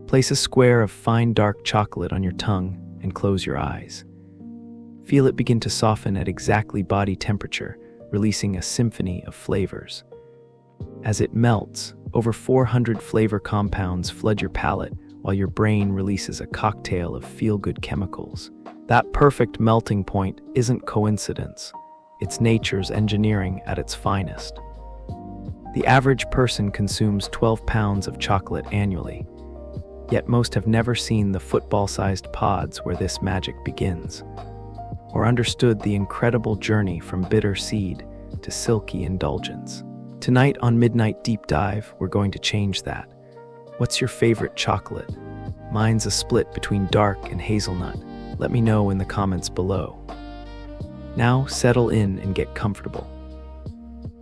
Place a square of fine dark chocolate on your tongue and close your eyes. Feel it begin to soften at exactly body temperature, releasing a symphony of flavors. As it melts, over 400 flavor compounds flood your palate while your brain releases a cocktail of feel-good chemicals. That perfect melting point isn't coincidence. It's nature's engineering at its finest. The average person consumes 12 pounds of chocolate annually, yet most have never seen the football-sized pods where this magic begins, or understood the incredible journey from bitter seed to silky indulgence. Tonight on Midnight Deep Dive, we're going to change that. What's your favorite chocolate? Mine's a split between dark and hazelnut. Let me know in the comments below. Now settle in and get comfortable.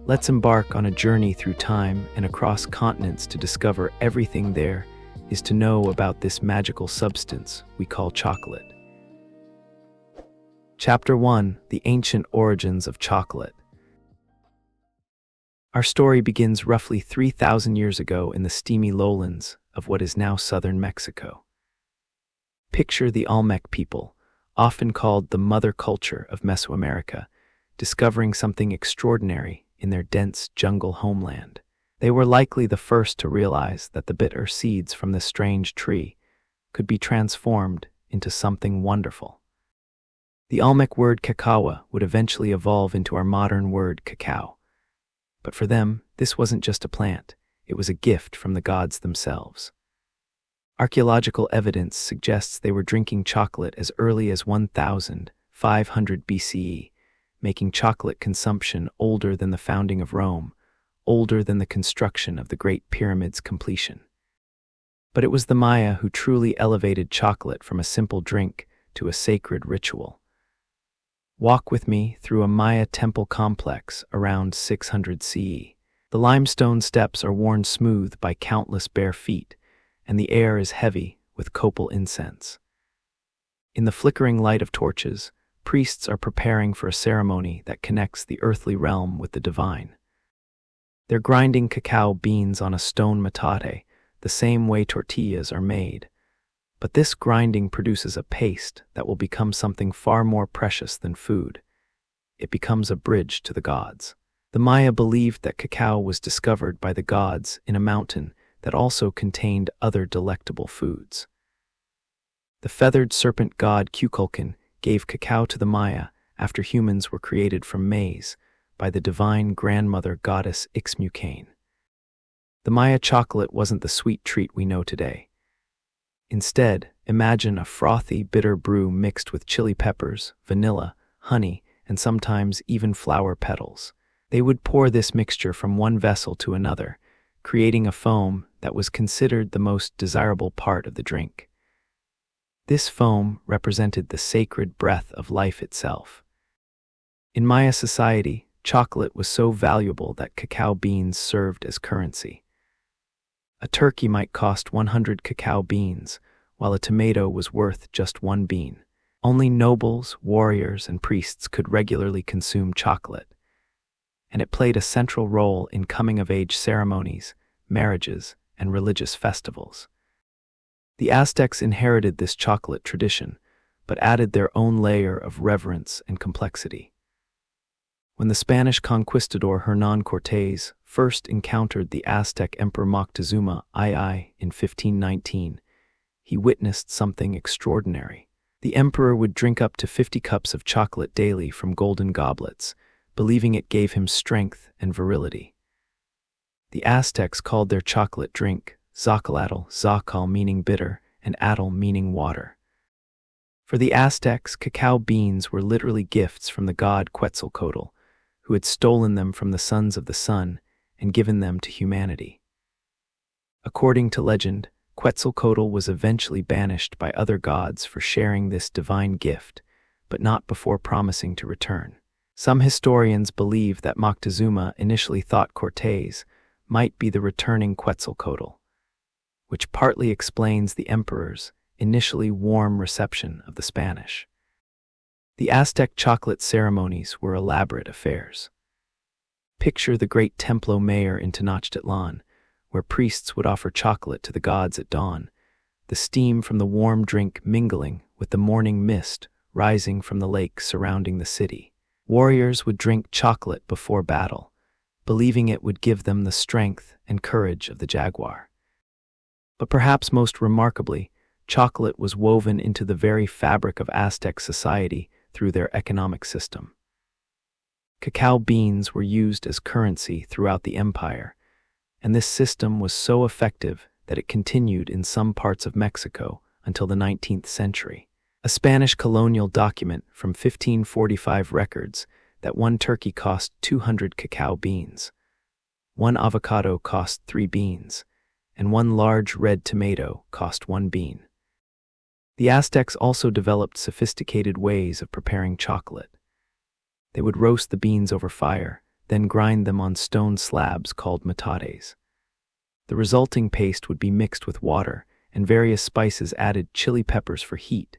Let's embark on a journey through time and across continents to discover everything there is to know about this magical substance we call chocolate. Chapter 1: The Ancient Origins of Chocolate. Our story begins roughly 3,000 years ago in the steamy lowlands of what is now southern Mexico. Picture the Olmec people, often called the mother culture of Mesoamerica, discovering something extraordinary in their dense jungle homeland. They were likely the first to realize that the bitter seeds from this strange tree could be transformed into something wonderful. The Olmec word cacao would eventually evolve into our modern word cacao. But for them, this wasn't just a plant, it was a gift from the gods themselves. Archaeological evidence suggests they were drinking chocolate as early as 1500 BCE, making chocolate consumption older than the founding of Rome, older than the construction of the Great Pyramid's completion. But it was the Maya who truly elevated chocolate from a simple drink to a sacred ritual. Walk with me through a Maya temple complex around 600 CE. The limestone steps are worn smooth by countless bare feet, and the air is heavy with copal incense. In the flickering light of torches, priests are preparing for a ceremony that connects the earthly realm with the divine. They're grinding cacao beans on a stone metate, the same way tortillas are made. But this grinding produces a paste that will become something far more precious than food. It becomes a bridge to the gods. The Maya believed that cacao was discovered by the gods in a mountain that also contained other delectable foods. The feathered serpent god Kukulkan gave cacao to the Maya after humans were created from maize by the divine grandmother goddess Ixmucain. The Maya chocolate wasn't the sweet treat we know today. Instead, imagine a frothy, bitter brew mixed with chili peppers, vanilla, honey, and sometimes even flower petals. They would pour this mixture from one vessel to another, creating a foam that was considered the most desirable part of the drink. This foam represented the sacred breath of life itself. In Maya society, chocolate was so valuable that cacao beans served as currency. A turkey might cost 100 cacao beans, while a tomato was worth just 1 bean. Only nobles, warriors, and priests could regularly consume chocolate, and it played a central role in coming-of-age ceremonies, marriages, and religious festivals. The Aztecs inherited this chocolate tradition, but added their own layer of reverence and complexity. When the Spanish conquistador Hernán Cortés first encountered the Aztec Emperor Moctezuma II in 1519, he witnessed something extraordinary. The emperor would drink up to 50 cups of chocolate daily from golden goblets, believing it gave him strength and virility. The Aztecs called their chocolate drink Zacatl, Zacal meaning bitter, and Atl meaning water. For the Aztecs, cacao beans were literally gifts from the god Quetzalcoatl, who had stolen them from the sons of the sun and given them to humanity. According to legend, Quetzalcoatl was eventually banished by other gods for sharing this divine gift, but not before promising to return. Some historians believe that Moctezuma initially thought Cortés might be the returning Quetzalcoatl, which partly explains the emperor's initially warm reception of the Spanish. The Aztec chocolate ceremonies were elaborate affairs. Picture the great Templo Mayor in Tenochtitlan, where priests would offer chocolate to the gods at dawn, the steam from the warm drink mingling with the morning mist rising from the lake surrounding the city. Warriors would drink chocolate before battle, believing it would give them the strength and courage of the jaguar. But perhaps most remarkably, chocolate was woven into the very fabric of Aztec society through their economic system. Cacao beans were used as currency throughout the empire, and this system was so effective that it continued in some parts of Mexico until the 19th century. A Spanish colonial document from 1545 records that one turkey cost 200 cacao beans, one avocado cost 3 beans, and one large red tomato cost 1 bean. The Aztecs also developed sophisticated ways of preparing chocolate. They would roast the beans over fire, then grind them on stone slabs called metates. The resulting paste would be mixed with water, and various spices added: chili peppers for heat,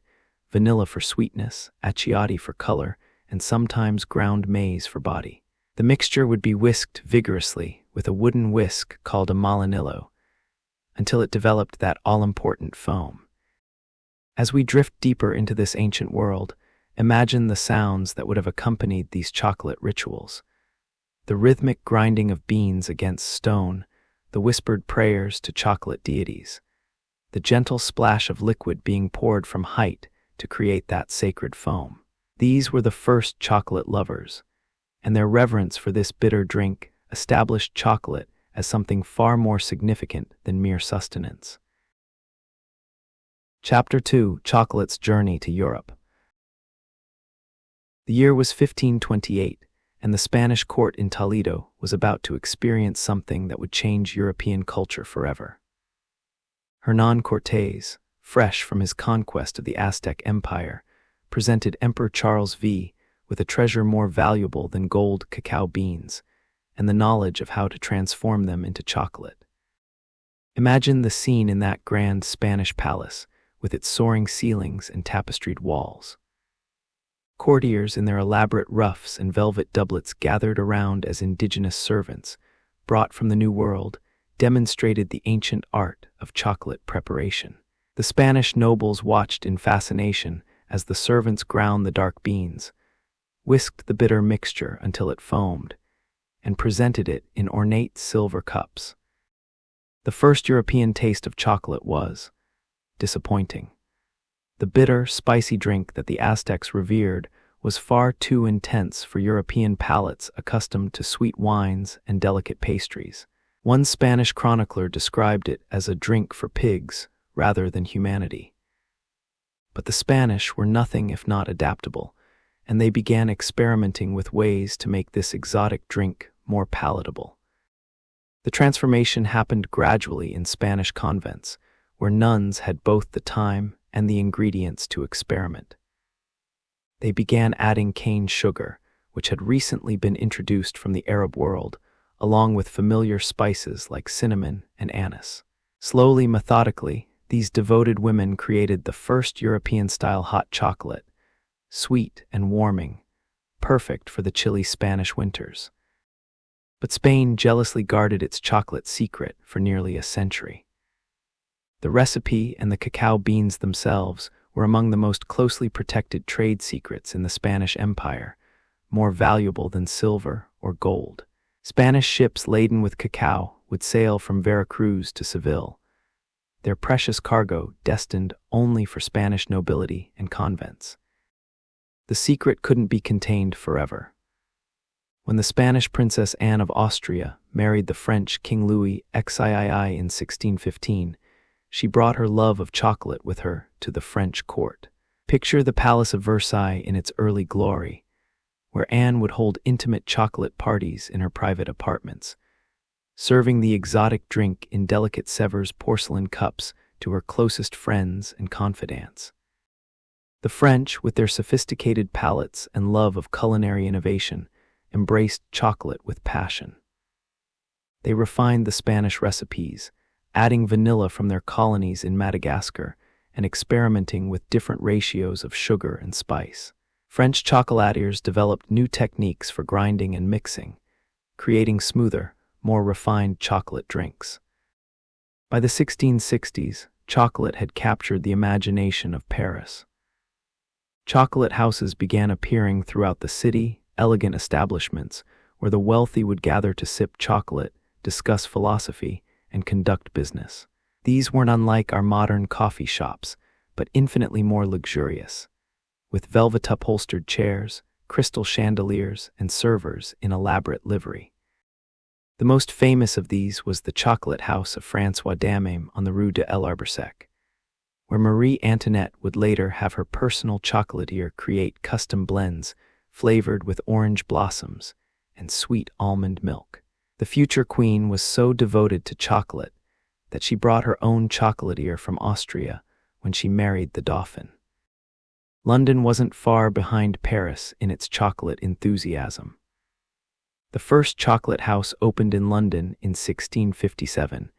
vanilla for sweetness, achiote for color, and sometimes ground maize for body. The mixture would be whisked vigorously with a wooden whisk called a molinillo, until it developed that all-important foam. As we drift deeper into this ancient world, imagine the sounds that would have accompanied these chocolate rituals. The rhythmic grinding of beans against stone, the whispered prayers to chocolate deities, the gentle splash of liquid being poured from height to create that sacred foam. These were the first chocolate lovers, and their reverence for this bitter drink established chocolate as something far more significant than mere sustenance. Chapter 2: Chocolate's Journey to Europe. The year was 1528, and the Spanish court in Toledo was about to experience something that would change European culture forever. Hernán Cortés, fresh from his conquest of the Aztec Empire, presented Emperor Charles V with a treasure more valuable than gold cacao beans, and the knowledge of how to transform them into chocolate. Imagine the scene in that grand Spanish palace, with its soaring ceilings and tapestried walls. Courtiers in their elaborate ruffs and velvet doublets gathered around as indigenous servants, brought from the New World, demonstrated the ancient art of chocolate preparation. The Spanish nobles watched in fascination as the servants ground the dark beans, whisked the bitter mixture until it foamed, and presented it in ornate silver cups. The first European taste of chocolate was disappointing. The bitter, spicy drink that the Aztecs revered was far too intense for European palates accustomed to sweet wines and delicate pastries. One Spanish chronicler described it as a drink for pigs rather than humanity. But the Spanish were nothing if not adaptable, and they began experimenting with ways to make this exotic drink more palatable. The transformation happened gradually in Spanish convents, where nuns had both the time and the ingredients to experiment. They began adding cane sugar, which had recently been introduced from the Arab world, along with familiar spices like cinnamon and anise. Slowly, methodically, these devoted women created the first European-style hot chocolate, sweet and warming, perfect for the chilly Spanish winters. But Spain jealously guarded its chocolate secret for nearly a century. The recipe and the cacao beans themselves were among the most closely protected trade secrets in the Spanish Empire, more valuable than silver or gold. Spanish ships laden with cacao would sail from Veracruz to Seville, their precious cargo destined only for Spanish nobility and convents. The secret couldn't be contained forever. When the Spanish Princess Anne of Austria married the French King Louis XIII in 1615, she brought her love of chocolate with her to the French court. Picture the Palace of Versailles in its early glory, where Anne would hold intimate chocolate parties in her private apartments, serving the exotic drink in delicate Sevres porcelain cups to her closest friends and confidants. The French, with their sophisticated palates and love of culinary innovation, embraced chocolate with passion. They refined the Spanish recipes, adding vanilla from their colonies in Madagascar and experimenting with different ratios of sugar and spice. French chocolatiers developed new techniques for grinding and mixing, creating smoother, more refined chocolate drinks. By the 1660s, chocolate had captured the imagination of Paris. Chocolate houses began appearing throughout the city, elegant establishments where the wealthy would gather to sip chocolate, discuss philosophy, and conduct business. These weren't unlike our modern coffee shops, but infinitely more luxurious, with velvet-upholstered chairs, crystal chandeliers, and servers in elaborate livery. The most famous of these was the chocolate house of François Damen on the Rue de l'Arbre-Sec, where Marie Antoinette would later have her personal chocolatier create custom blends flavored with orange blossoms and sweet almond milk. The future queen was so devoted to chocolate that she brought her own chocolatier from Austria when she married the Dauphin. London wasn't far behind Paris in its chocolate enthusiasm. The first chocolate house opened in London in 1657,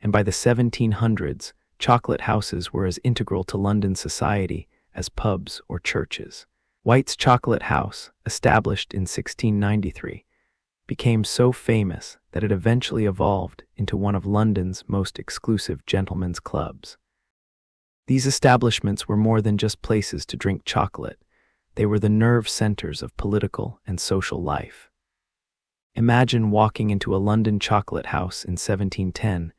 and by the 1700s, chocolate houses were as integral to London society as pubs or churches. White's Chocolate House, established in 1693, became so famous that it eventually evolved into one of London's most exclusive gentlemen's clubs. These establishments were more than just places to drink chocolate. They were the nerve centers of political and social life. Imagine walking into a London chocolate house in 1710,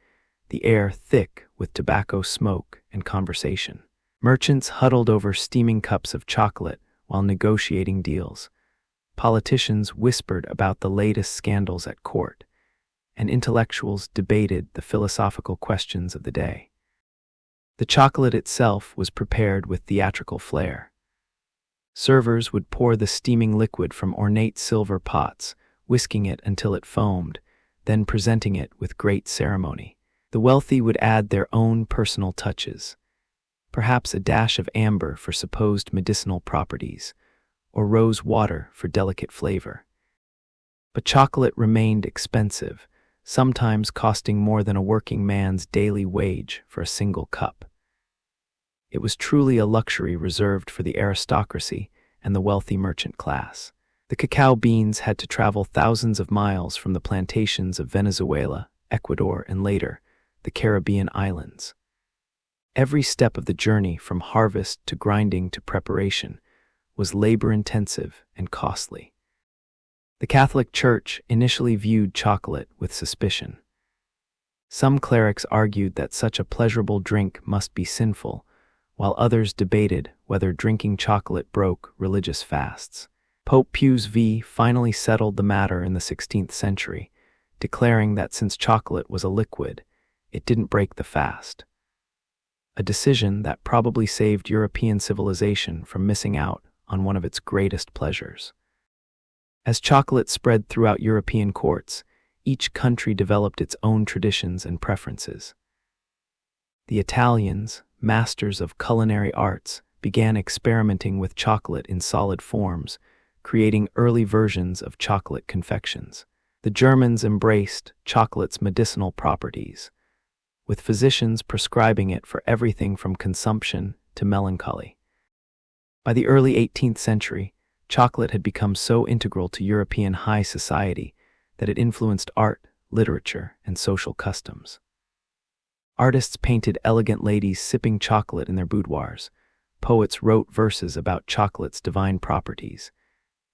the air thick with tobacco smoke and conversation. Merchants huddled over steaming cups of chocolate while negotiating deals. Politicians whispered about the latest scandals at court, and intellectuals debated the philosophical questions of the day. The chocolate itself was prepared with theatrical flair. Servers would pour the steaming liquid from ornate silver pots, whisking it until it foamed, then presenting it with great ceremony. The wealthy would add their own personal touches, perhaps a dash of amber for supposed medicinal properties, or rose water for delicate flavor. But chocolate remained expensive, sometimes costing more than a working man's daily wage for a single cup. It was truly a luxury reserved for the aristocracy and the wealthy merchant class. The cacao beans had to travel thousands of miles from the plantations of Venezuela, Ecuador, and later, the Caribbean islands. Every step of the journey from harvest to grinding to preparation was labor-intensive and costly. The Catholic Church initially viewed chocolate with suspicion. Some clerics argued that such a pleasurable drink must be sinful, while others debated whether drinking chocolate broke religious fasts. Pope Pius V finally settled the matter in the 16th century, declaring that since chocolate was a liquid, it didn't break the fast. A decision that probably saved European civilization from missing out on one of its greatest pleasures. As chocolate spread throughout European courts, each country developed its own traditions and preferences. The Italians, masters of culinary arts, began experimenting with chocolate in solid forms, creating early versions of chocolate confections. The Germans embraced chocolate's medicinal properties, with physicians prescribing it for everything from consumption to melancholy. By the early 18th century, chocolate had become so integral to European high society that it influenced art, literature, and social customs. Artists painted elegant ladies sipping chocolate in their boudoirs, poets wrote verses about chocolate's divine properties,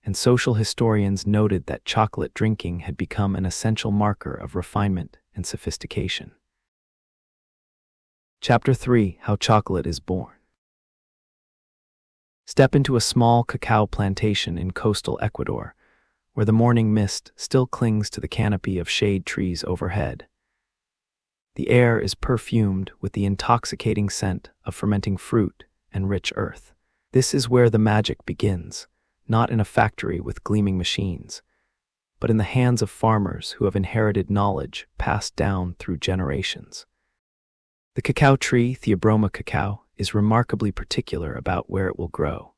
and social historians noted that chocolate drinking had become an essential marker of refinement and sophistication. Chapter 3: How Chocolate is Born. Step into a small cacao plantation in coastal Ecuador, where the morning mist still clings to the canopy of shade trees overhead. The air is perfumed with the intoxicating scent of fermenting fruit and rich earth. This is where the magic begins, not in a factory with gleaming machines, but in the hands of farmers who have inherited knowledge passed down through generations. The cacao tree, Theobroma cacao, is remarkably particular about where it will grow.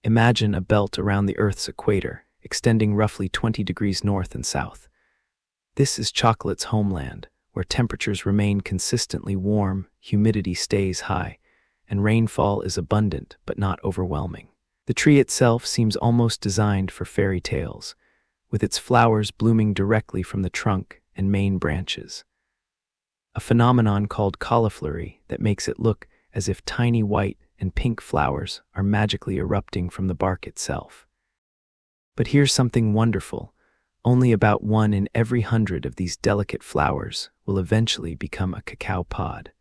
Imagine a belt around the Earth's equator, extending roughly 20 degrees north and south. This is chocolate's homeland, where temperatures remain consistently warm, humidity stays high, and rainfall is abundant but not overwhelming. The tree itself seems almost designed for fairy tales, with its flowers blooming directly from the trunk and main branches. a phenomenon called cauliflory that makes it look as if tiny white and pink flowers are magically erupting from the bark itself. But here's something wonderful. Only about 1 in every 100 of these delicate flowers will eventually become a cacao pod.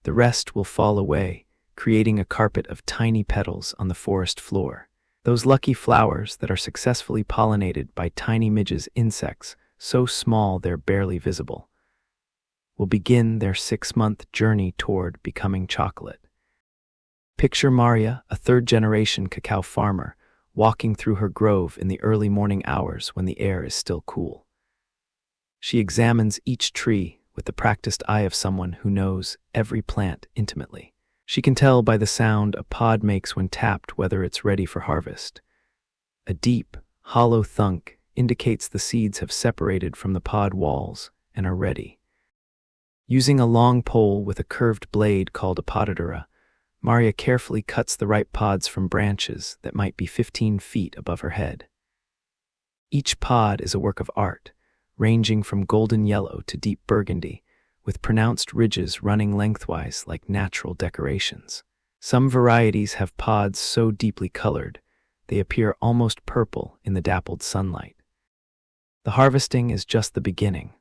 The rest will fall away, creating a carpet of tiny petals on the forest floor. Those lucky flowers that are successfully pollinated by tiny midges insects, so small they're barely visible, will begin their 6-month journey toward becoming chocolate. Picture Maria, a third-generation cacao farmer, walking through her grove in the early morning hours when the air is still cool. She examines each tree with the practiced eye of someone who knows every plant intimately. She can tell by the sound a pod makes when tapped whether it's ready for harvest. A deep, hollow thunk indicates the seeds have separated from the pod walls and are ready. Using a long pole with a curved blade called a podadura, Maria carefully cuts the ripe pods from branches that might be 15 feet above her head. Each pod is a work of art, ranging from golden yellow to deep burgundy, with pronounced ridges running lengthwise like natural decorations. Some varieties have pods so deeply colored, they appear almost purple in the dappled sunlight. The harvesting is just the beginning.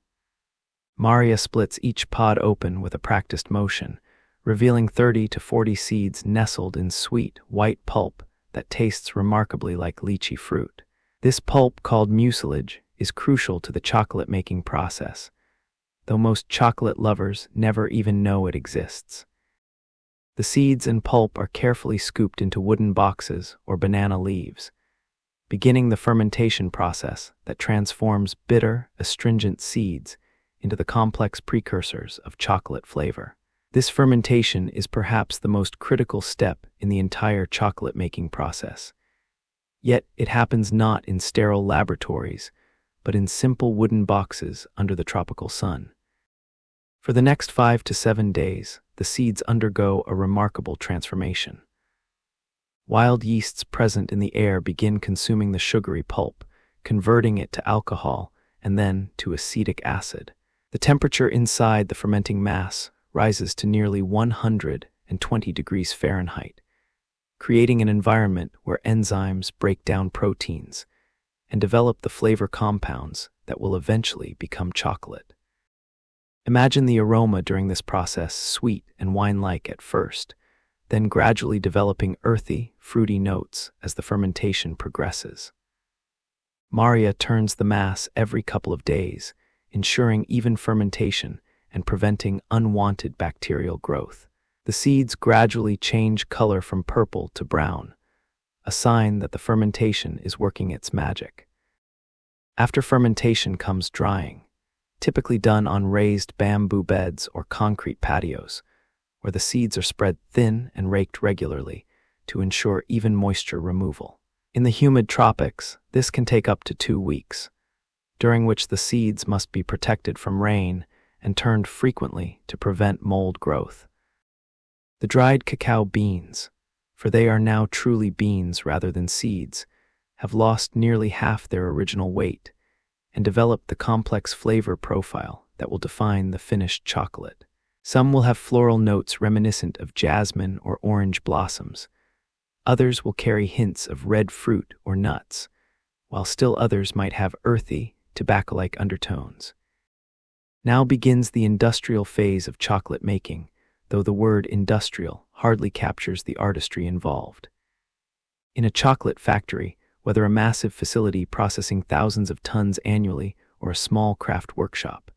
Maria splits each pod open with a practiced motion, revealing 30 to 40 seeds nestled in sweet, white pulp that tastes remarkably like lychee fruit. This pulp, called mucilage, is crucial to the chocolate-making process, though most chocolate lovers never even know it exists. The seeds and pulp are carefully scooped into wooden boxes or banana leaves, beginning the fermentation process that transforms bitter, astringent seeds into the complex precursors of chocolate flavor. This fermentation is perhaps the most critical step in the entire chocolate-making process. Yet it happens not in sterile laboratories, but in simple wooden boxes under the tropical sun. For the next 5 to 7 days, the seeds undergo a remarkable transformation. Wild yeasts present in the air begin consuming the sugary pulp, converting it to alcohol and then to acetic acid. The temperature inside the fermenting mass rises to nearly 120 degrees Fahrenheit, creating an environment where enzymes break down proteins and develop the flavor compounds that will eventually become chocolate. Imagine the aroma during this process sweet and wine-like at first, then gradually developing earthy, fruity notes as the fermentation progresses. Maria turns the mass every couple of days, ensuring even fermentation and preventing unwanted bacterial growth. The seeds gradually change color from purple to brown, a sign that the fermentation is working its magic. After fermentation comes drying, typically done on raised bamboo beds or concrete patios, where the seeds are spread thin and raked regularly to ensure even moisture removal. In the humid tropics, this can take up to 2 weeks, during which the seeds must be protected from rain and turned frequently to prevent mold growth. The dried cacao beans, for they are now truly beans rather than seeds, have lost nearly half their original weight and developed the complex flavor profile that will define the finished chocolate. Some will have floral notes reminiscent of jasmine or orange blossoms. Others will carry hints of red fruit or nuts, while still others might have earthy, tobacco-like undertones. Now begins the industrial phase of chocolate making, though the word industrial hardly captures the artistry involved. In a chocolate factory, whether a massive facility processing thousands of tons annually or a small craft workshop,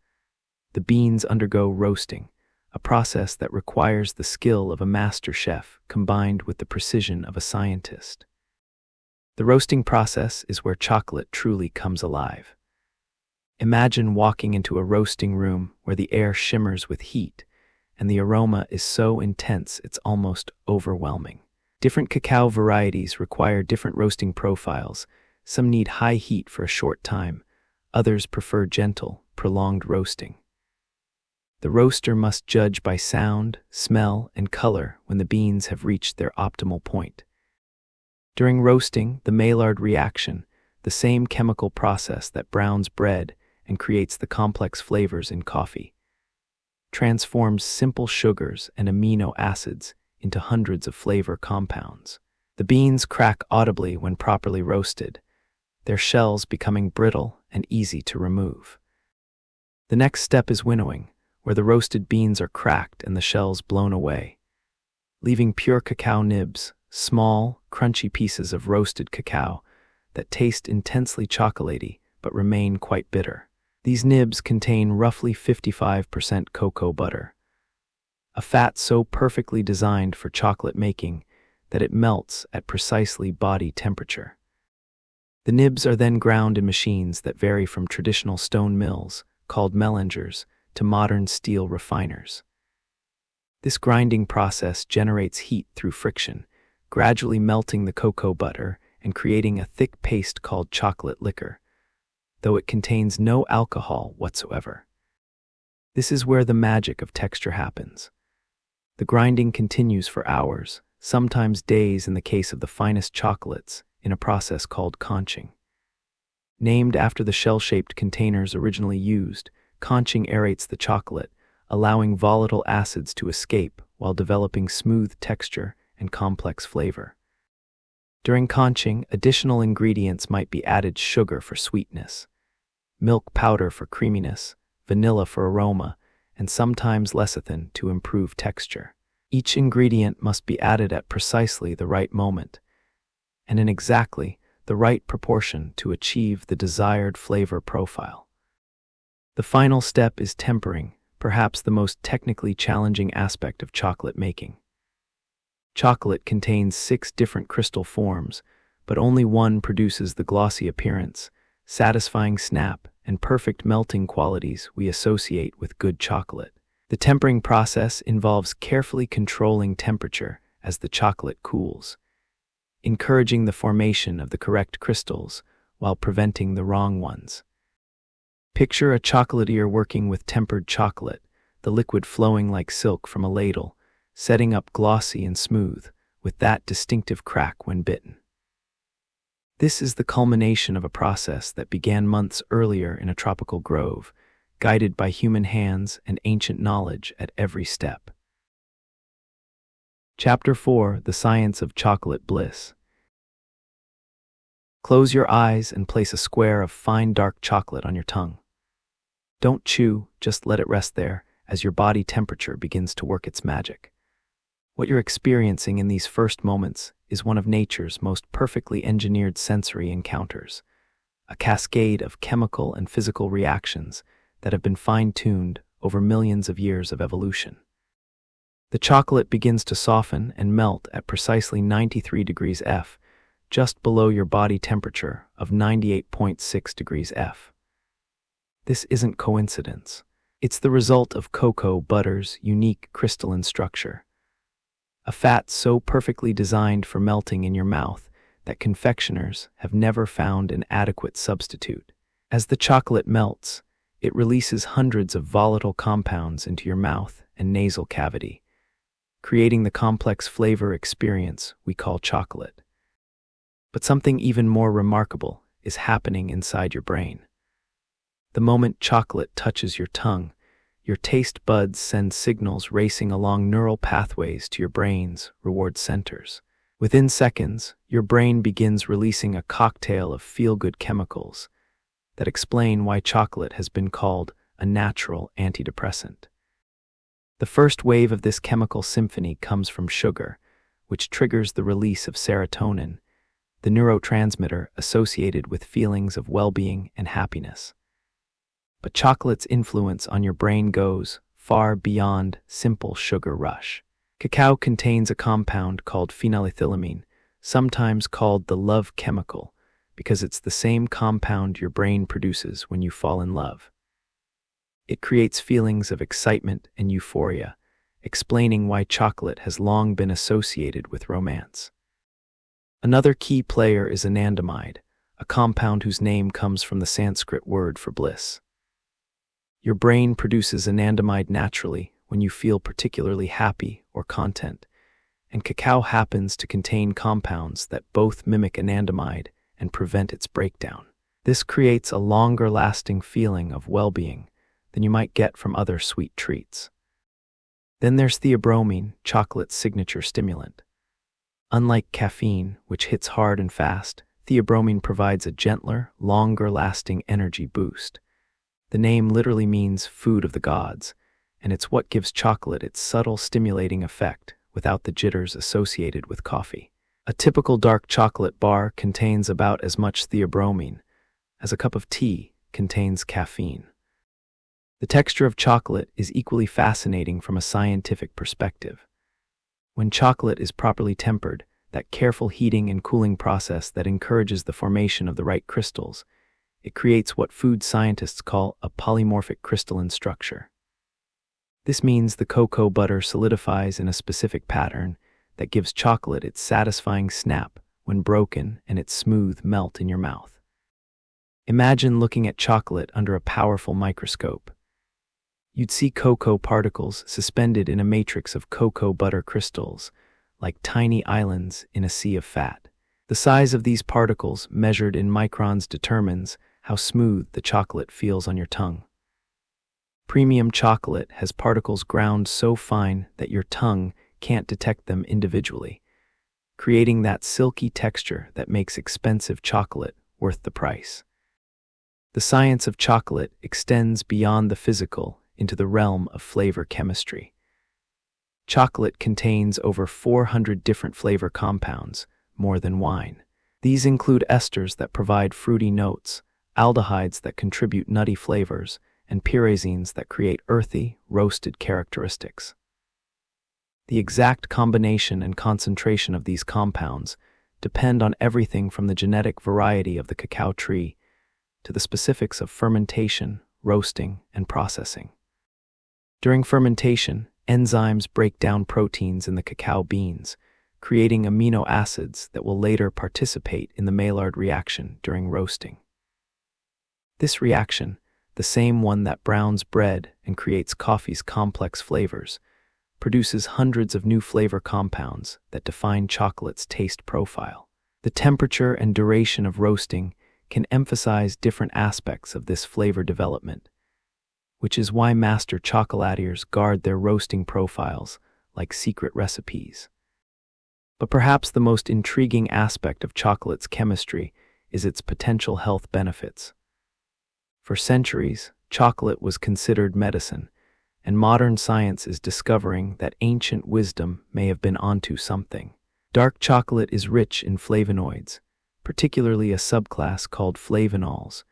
the beans undergo roasting, a process that requires the skill of a master chef combined with the precision of a scientist. The roasting process is where chocolate truly comes alive. Imagine walking into a roasting room where the air shimmers with heat, and the aroma is so intense it's almost overwhelming. Different cacao varieties require different roasting profiles. Some need high heat for a short time, others prefer gentle, prolonged roasting. The roaster must judge by sound, smell, and color when the beans have reached their optimal point. During roasting, the Maillard reaction, the same chemical process that browns bread and creates the complex flavors in coffee, transforms simple sugars and amino acids into hundreds of flavor compounds. The beans crack audibly when properly roasted, their shells becoming brittle and easy to remove. The next step is winnowing, where the roasted beans are cracked and the shells blown away, leaving pure cacao nibs, small, crunchy pieces of roasted cacao that taste intensely chocolatey but remain quite bitter. These nibs contain roughly 55% cocoa butter, a fat so perfectly designed for chocolate making that it melts at precisely body temperature. The nibs are then ground in machines that vary from traditional stone mills, called melangers, to modern steel refiners. This grinding process generates heat through friction, gradually melting the cocoa butter and creating a thick paste called chocolate liquor, though it contains no alcohol whatsoever. This is where the magic of texture happens. The grinding continues for hours, sometimes days in the case of the finest chocolates, in a process called conching. Named after the shell-shaped containers originally used, conching aerates the chocolate, allowing volatile acids to escape while developing smooth texture and complex flavor. During conching, additional ingredients might be added: sugar for sweetness, milk powder for creaminess, vanilla for aroma, and sometimes lecithin to improve texture. Each ingredient must be added at precisely the right moment, and in exactly the right proportion to achieve the desired flavor profile. The final step is tempering, perhaps the most technically challenging aspect of chocolate making. Chocolate contains 6 different crystal forms, but only one produces the glossy appearance, satisfying snap, and perfect melting qualities we associate with good chocolate. The tempering process involves carefully controlling temperature as the chocolate cools, encouraging the formation of the correct crystals while preventing the wrong ones. Picture a chocolatier working with tempered chocolate, the liquid flowing like silk from a ladle, setting up glossy and smooth, with that distinctive crack when bitten. This is the culmination of a process that began months earlier in a tropical grove, guided by human hands and ancient knowledge at every step. Chapter 4: The Science of Chocolate Bliss. Close your eyes and place a square of fine dark chocolate on your tongue. Don't chew, just let it rest there as your body temperature begins to work its magic. What you're experiencing in these first moments is one of nature's most perfectly engineered sensory encounters, a cascade of chemical and physical reactions that have been fine-tuned over millions of years of evolution. The chocolate begins to soften and melt at precisely 93 degrees F, just below your body temperature of 98.6 degrees F. This isn't coincidence. It's the result of cocoa butter's unique crystalline structure, a fat so perfectly designed for melting in your mouth that confectioners have never found an adequate substitute. As the chocolate melts, it releases hundreds of volatile compounds into your mouth and nasal cavity, creating the complex flavor experience we call chocolate. But something even more remarkable is happening inside your brain. The moment chocolate touches your tongue, your taste buds send signals racing along neural pathways to your brain's reward centers. Within seconds, your brain begins releasing a cocktail of feel-good chemicals that explain why chocolate has been called a natural antidepressant. The first wave of this chemical symphony comes from sugar, which triggers the release of serotonin, the neurotransmitter associated with feelings of well-being and happiness. But chocolate's influence on your brain goes far beyond simple sugar rush. Cacao contains a compound called phenylethylamine, sometimes called the love chemical, because it's the same compound your brain produces when you fall in love. It creates feelings of excitement and euphoria, explaining why chocolate has long been associated with romance. Another key player is anandamide, a compound whose name comes from the Sanskrit word for bliss. Your brain produces anandamide naturally when you feel particularly happy or content, and cacao happens to contain compounds that both mimic anandamide and prevent its breakdown. This creates a longer-lasting feeling of well-being than you might get from other sweet treats. Then there's theobromine, chocolate's signature stimulant. Unlike caffeine, which hits hard and fast, theobromine provides a gentler, longer-lasting energy boost. The name literally means food of the gods, and it's what gives chocolate its subtle stimulating effect without the jitters associated with coffee. A typical dark chocolate bar contains about as much theobromine as a cup of tea contains caffeine. The texture of chocolate is equally fascinating from a scientific perspective. When chocolate is properly tempered, that careful heating and cooling process that encourages the formation of the right crystals, it creates what food scientists call a polymorphic crystalline structure. This means the cocoa butter solidifies in a specific pattern that gives chocolate its satisfying snap when broken and its smooth melt in your mouth. Imagine looking at chocolate under a powerful microscope. You'd see cocoa particles suspended in a matrix of cocoa butter crystals, like tiny islands in a sea of fat. The size of these particles, measured in microns, determines how smooth the chocolate feels on your tongue. Premium chocolate has particles ground so fine that your tongue can't detect them individually, creating that silky texture that makes expensive chocolate worth the price. The science of chocolate extends beyond the physical into the realm of flavor chemistry. Chocolate contains over 400 different flavor compounds, more than wine. These include esters that provide fruity notes, aldehydes that contribute nutty flavors, and pyrazines that create earthy, roasted characteristics. The exact combination and concentration of these compounds depend on everything from the genetic variety of the cacao tree to the specifics of fermentation, roasting, and processing. During fermentation, enzymes break down proteins in the cacao beans, creating amino acids that will later participate in the Maillard reaction during roasting. This reaction, the same one that browns bread and creates coffee's complex flavors, produces hundreds of new flavor compounds that define chocolate's taste profile. The temperature and duration of roasting can emphasize different aspects of this flavor development, which is why master chocolatiers guard their roasting profiles like secret recipes. But perhaps the most intriguing aspect of chocolate's chemistry is its potential health benefits. For centuries, chocolate was considered medicine, and modern science is discovering that ancient wisdom may have been onto something. Dark chocolate is rich in flavonoids, particularly a subclass called flavonols,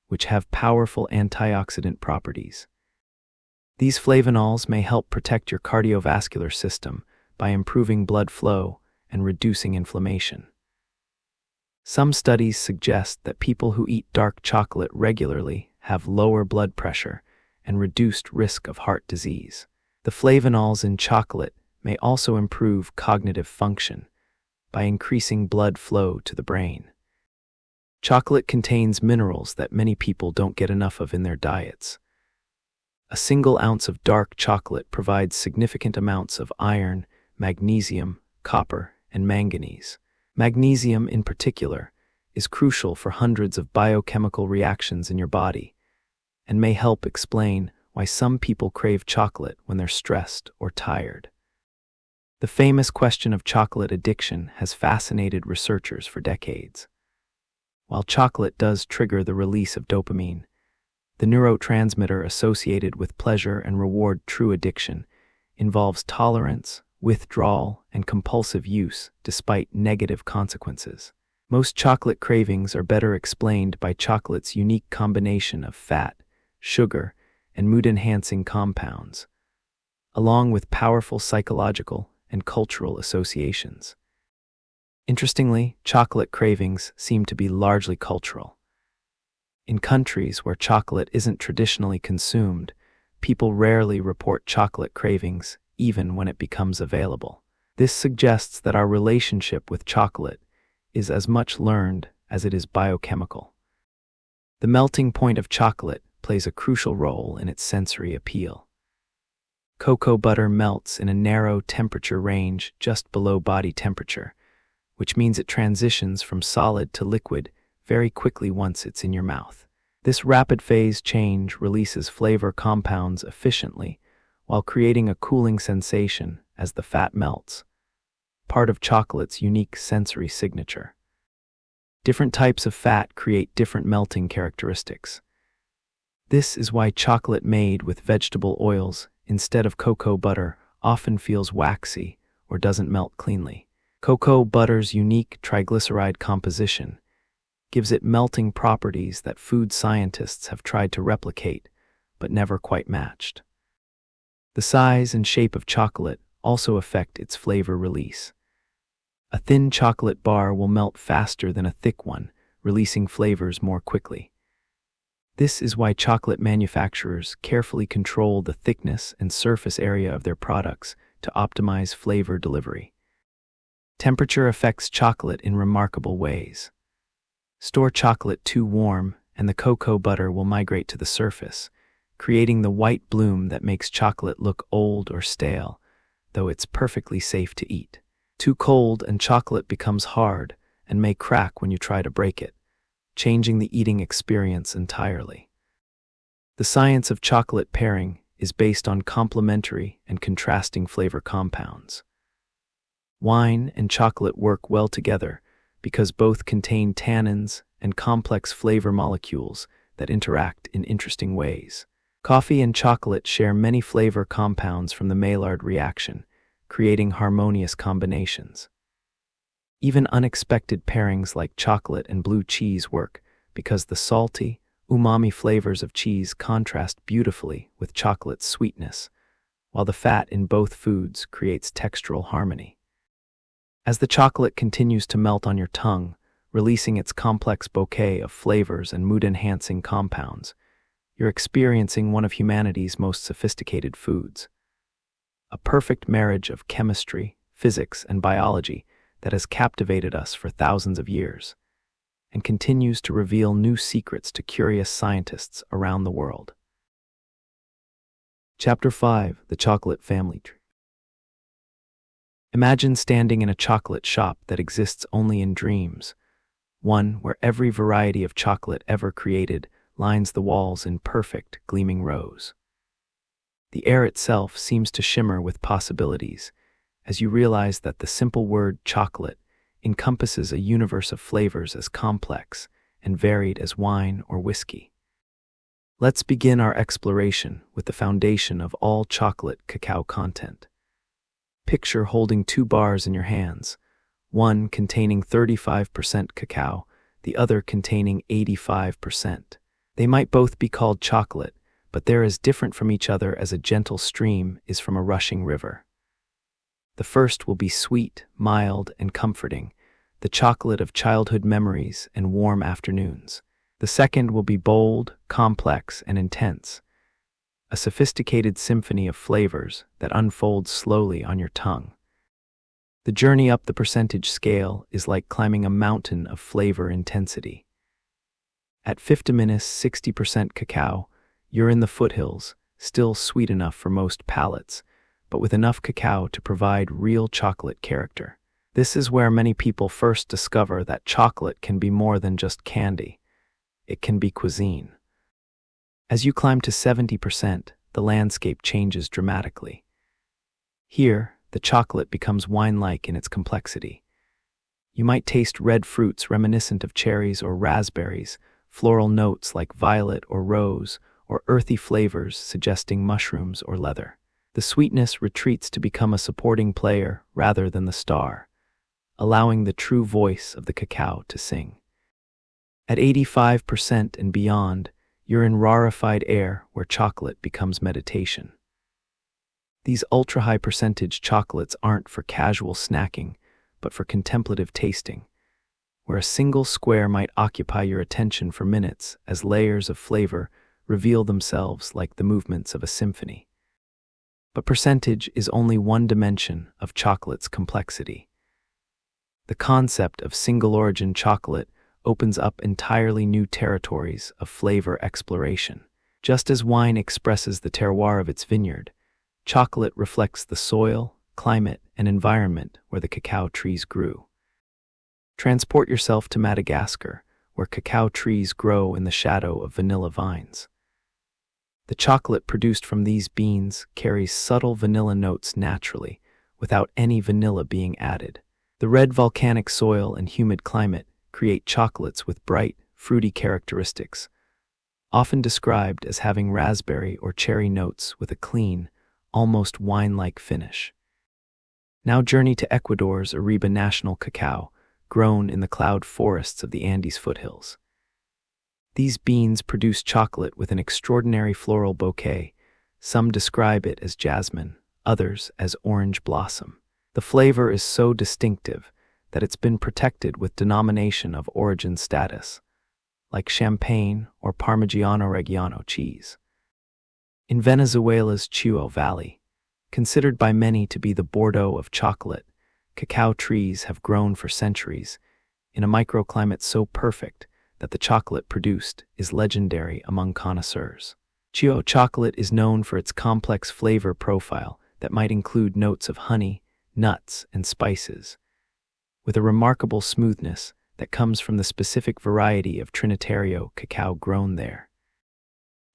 which have powerful antioxidant properties. These flavonols may help protect your cardiovascular system by improving blood flow and reducing inflammation. Some studies suggest that people who eat dark chocolate regularly have lower blood pressure and reduced risk of heart disease. The flavonols in chocolate may also improve cognitive function by increasing blood flow to the brain. Chocolate contains minerals that many people don't get enough of in their diets. A single ounce of dark chocolate provides significant amounts of iron, magnesium, copper, and manganese. Magnesium, in particular, is crucial for hundreds of biochemical reactions in your body and may help explain why some people crave chocolate when they're stressed or tired. The famous question of chocolate addiction has fascinated researchers for decades. While chocolate does trigger the release of dopamine, the neurotransmitter associated with pleasure and reward, true addiction, involves tolerance, withdrawal, and compulsive use despite negative consequences. Most chocolate cravings are better explained by chocolate's unique combination of fat, sugar, and mood-enhancing compounds, along with powerful psychological and cultural associations. Interestingly, chocolate cravings seem to be largely cultural. In countries where chocolate isn't traditionally consumed, people rarely report chocolate cravings even when it becomes available. This suggests that our relationship with chocolate is as much learned as it is biochemical. The melting point of chocolate plays a crucial role in its sensory appeal. Cocoa butter melts in a narrow temperature range just below body temperature, which means it transitions from solid to liquid very quickly once it's in your mouth. This rapid phase change releases flavor compounds efficiently, while creating a cooling sensation as the fat melts, part of chocolate's unique sensory signature. Different types of fat create different melting characteristics. This is why chocolate made with vegetable oils instead of cocoa butter often feels waxy or doesn't melt cleanly. Cocoa butter's unique triglyceride composition gives it melting properties that food scientists have tried to replicate but never quite matched. The size and shape of chocolate also affect its flavor release. A thin chocolate bar will melt faster than a thick one, releasing flavors more quickly. This is why chocolate manufacturers carefully control the thickness and surface area of their products to optimize flavor delivery. Temperature affects chocolate in remarkable ways. Store chocolate too warm, and the cocoa butter will migrate to the surface, creating the white bloom that makes chocolate look old or stale, though it's perfectly safe to eat. Too cold and chocolate becomes hard and may crack when you try to break it, changing the eating experience entirely. The science of chocolate pairing is based on complementary and contrasting flavor compounds. Wine and chocolate work well together because both contain tannins and complex flavor molecules that interact in interesting ways. Coffee and chocolate share many flavor compounds from the Maillard reaction, creating harmonious combinations. Even unexpected pairings like chocolate and blue cheese work because the salty, umami flavors of cheese contrast beautifully with chocolate's sweetness, while the fat in both foods creates textural harmony. As the chocolate continues to melt on your tongue, releasing its complex bouquet of flavors and mood-enhancing compounds, you're experiencing one of humanity's most sophisticated foods. A perfect marriage of chemistry, physics, and biology that has captivated us for thousands of years and continues to reveal new secrets to curious scientists around the world. Chapter 5: The Chocolate Family Tree. Imagine standing in a chocolate shop that exists only in dreams, one where every variety of chocolate ever created lines the walls in perfect, gleaming rows. The air itself seems to shimmer with possibilities as you realize that the simple word chocolate encompasses a universe of flavors as complex and varied as wine or whiskey. Let's begin our exploration with the foundation of all chocolate cacao content. Picture holding two bars in your hands, one containing 35% cacao, the other containing 85%. They might both be called chocolate, but they're as different from each other as a gentle stream is from a rushing river. The first will be sweet, mild, and comforting, the chocolate of childhood memories and warm afternoons. The second will be bold, complex, and intense, a sophisticated symphony of flavors that unfolds slowly on your tongue. The journey up the percentage scale is like climbing a mountain of flavor intensity. At 50–60% cacao, you're in the foothills, still sweet enough for most palates, but with enough cacao to provide real chocolate character. This is where many people first discover that chocolate can be more than just candy. It can be cuisine. As you climb to 70%, the landscape changes dramatically. Here, the chocolate becomes wine-like in its complexity. You might taste red fruits reminiscent of cherries or raspberries, floral notes like violet or rose, or earthy flavors suggesting mushrooms or leather. The sweetness retreats to become a supporting player rather than the star, allowing the true voice of the cacao to sing. At 85% and beyond, you're in rarefied air where chocolate becomes meditation. These ultra-high percentage chocolates aren't for casual snacking, but for contemplative tasting, where a single square might occupy your attention for minutes as layers of flavor reveal themselves like the movements of a symphony. But percentage is only one dimension of chocolate's complexity. The concept of single-origin chocolate opens up entirely new territories of flavor exploration. Just as wine expresses the terroir of its vineyard, chocolate reflects the soil, climate, and environment where the cacao trees grew. Transport yourself to Madagascar, where cacao trees grow in the shadow of vanilla vines. The chocolate produced from these beans carries subtle vanilla notes naturally, without any vanilla being added. The red volcanic soil and humid climate create chocolates with bright, fruity characteristics, often described as having raspberry or cherry notes with a clean, almost wine-like finish. Now journey to Ecuador's Arriba National Cacao, grown in the cloud forests of the Andes foothills. These beans produce chocolate with an extraordinary floral bouquet. Some describe it as jasmine, others as orange blossom. The flavor is so distinctive that it's been protected with denomination of origin status, like champagne or Parmigiano Reggiano cheese. In Venezuela's Chio Valley, considered by many to be the Bordeaux of chocolate, cacao trees have grown for centuries in a microclimate so perfect that the chocolate produced is legendary among connoisseurs. Chio chocolate is known for its complex flavor profile that might include notes of honey, nuts, and spices, with a remarkable smoothness that comes from the specific variety of Trinitario cacao grown there.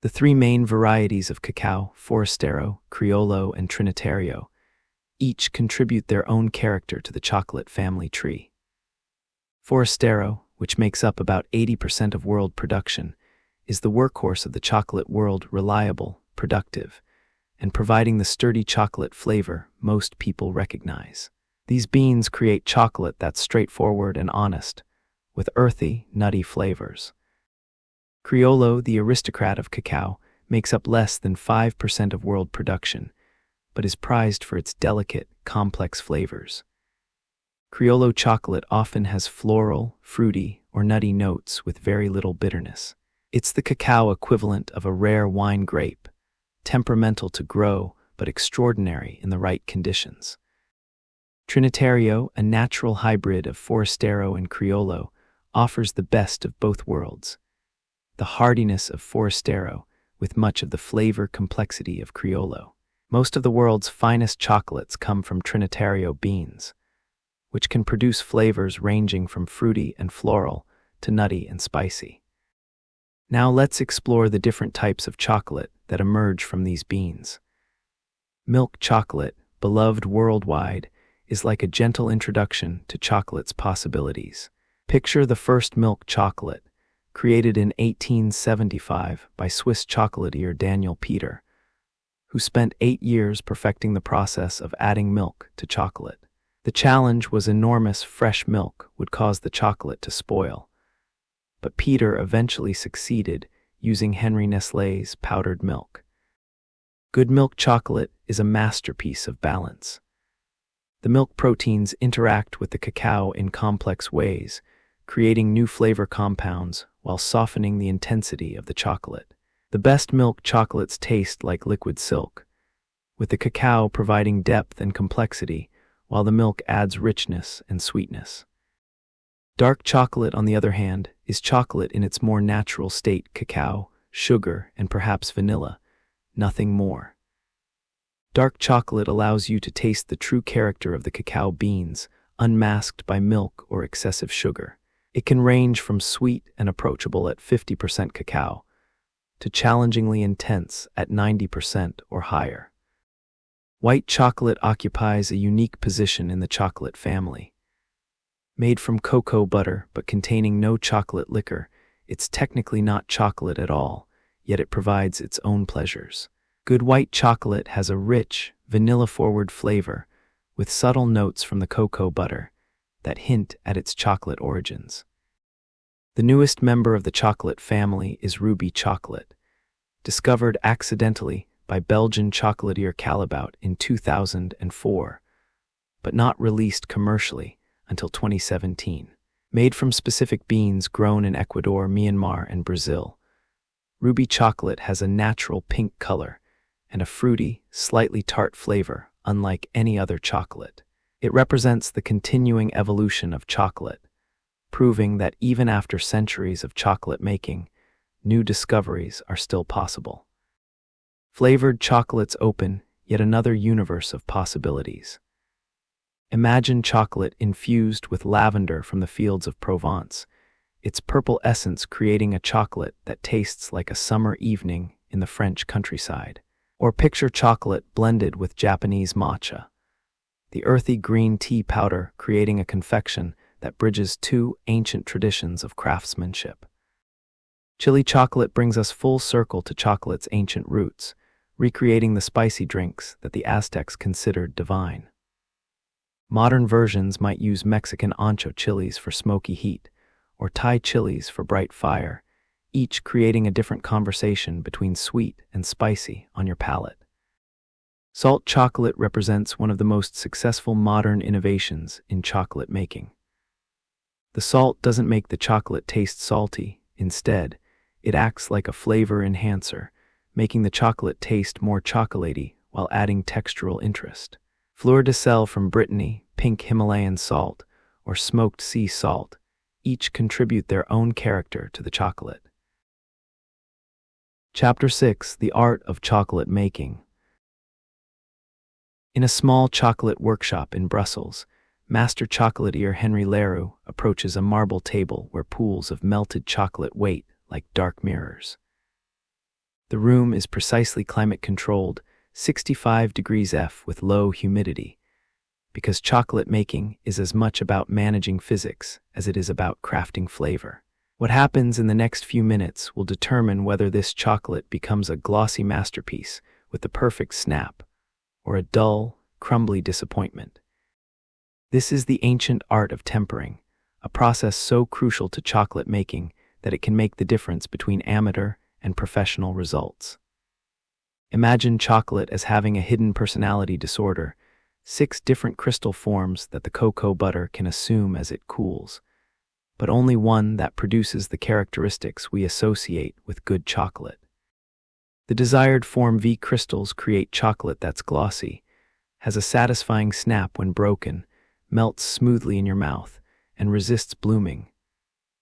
The three main varieties of cacao, Forastero, Criollo, and Trinitario, each contribute their own character to the chocolate family tree. Forastero, which makes up about 80% of world production, is the workhorse of the chocolate world, reliable, productive, and providing the sturdy chocolate flavor most people recognize. These beans create chocolate that's straightforward and honest, with earthy, nutty flavors. Criollo, the aristocrat of cacao, makes up less than 5% of world production, but is prized for its delicate, complex flavors. Criollo chocolate often has floral, fruity, or nutty notes with very little bitterness. It's the cacao equivalent of a rare wine grape, temperamental to grow, but extraordinary in the right conditions. Trinitario, a natural hybrid of Forastero and Criollo, offers the best of both worlds. The hardiness of Forastero, with much of the flavor complexity of Criollo. Most of the world's finest chocolates come from Trinitario beans, which can produce flavors ranging from fruity and floral to nutty and spicy. Now let's explore the different types of chocolate that emerge from these beans. Milk chocolate, beloved worldwide, is like a gentle introduction to chocolate's possibilities. Picture the first milk chocolate, created in 1875 by Swiss chocolatier Daniel Peter, who spent 8 years perfecting the process of adding milk to chocolate. The challenge was enormous. Fresh milk would cause the chocolate to spoil, but Peter eventually succeeded using Henry Nestlé's powdered milk. Good milk chocolate is a masterpiece of balance. The milk proteins interact with the cacao in complex ways, creating new flavor compounds while softening the intensity of the chocolate. The best milk chocolates taste like liquid silk, with the cacao providing depth and complexity, while the milk adds richness and sweetness. Dark chocolate, on the other hand, is chocolate in its more natural state: cacao, sugar, and perhaps vanilla, nothing more. Dark chocolate allows you to taste the true character of the cacao beans, unmasked by milk or excessive sugar. It can range from sweet and approachable at 50% cacao to challengingly intense at 90% or higher. White chocolate occupies a unique position in the chocolate family. Made from cocoa butter but containing no chocolate liquor, it's technically not chocolate at all, yet it provides its own pleasures. Good white chocolate has a rich, vanilla-forward flavor with subtle notes from the cocoa butter that hint at its chocolate origins. The newest member of the chocolate family is ruby chocolate, discovered accidentally by Belgian chocolatier Callebaut in 2004, but not released commercially until 2017. Made from specific beans grown in Ecuador, Myanmar, and Brazil, ruby chocolate has a natural pink color and a fruity, slightly tart flavor unlike any other chocolate. It represents the continuing evolution of chocolate, proving that even after centuries of chocolate making, new discoveries are still possible. Flavored chocolates open yet another universe of possibilities. Imagine chocolate infused with lavender from the fields of Provence, its purple essence creating a chocolate that tastes like a summer evening in the French countryside. Or picture chocolate blended with Japanese matcha, the earthy green tea powder creating a confection that bridges two ancient traditions of craftsmanship. Chili chocolate brings us full circle to chocolate's ancient roots, recreating the spicy drinks that the Aztecs considered divine. Modern versions might use Mexican ancho chilies for smoky heat, or Thai chilies for bright fire, each creating a different conversation between sweet and spicy on your palate. Salt chocolate represents one of the most successful modern innovations in chocolate making. The salt doesn't make the chocolate taste salty. Instead, it acts like a flavor enhancer, making the chocolate taste more chocolatey while adding textural interest. Fleur de sel from Brittany, pink Himalayan salt, or smoked sea salt, each contribute their own character to the chocolate. Chapter 6: The Art of Chocolate Making. In a small chocolate workshop in Brussels, master chocolatier Henry Leroux approaches a marble table where pools of melted chocolate wait like dark mirrors. The room is precisely climate-controlled, 65 degrees F with low humidity, because chocolate making is as much about managing physics as it is about crafting flavor. What happens in the next few minutes will determine whether this chocolate becomes a glossy masterpiece with the perfect snap, or a dull, crumbly disappointment. This is the ancient art of tempering, a process so crucial to chocolate making that it can make the difference between amateur and professional results. Imagine chocolate as having a hidden personality disorder, 6 different crystal forms that the cocoa butter can assume as it cools, but only one that produces the characteristics we associate with good chocolate. The desired form V crystals create chocolate that's glossy, has a satisfying snap when broken, melts smoothly in your mouth, and resists blooming.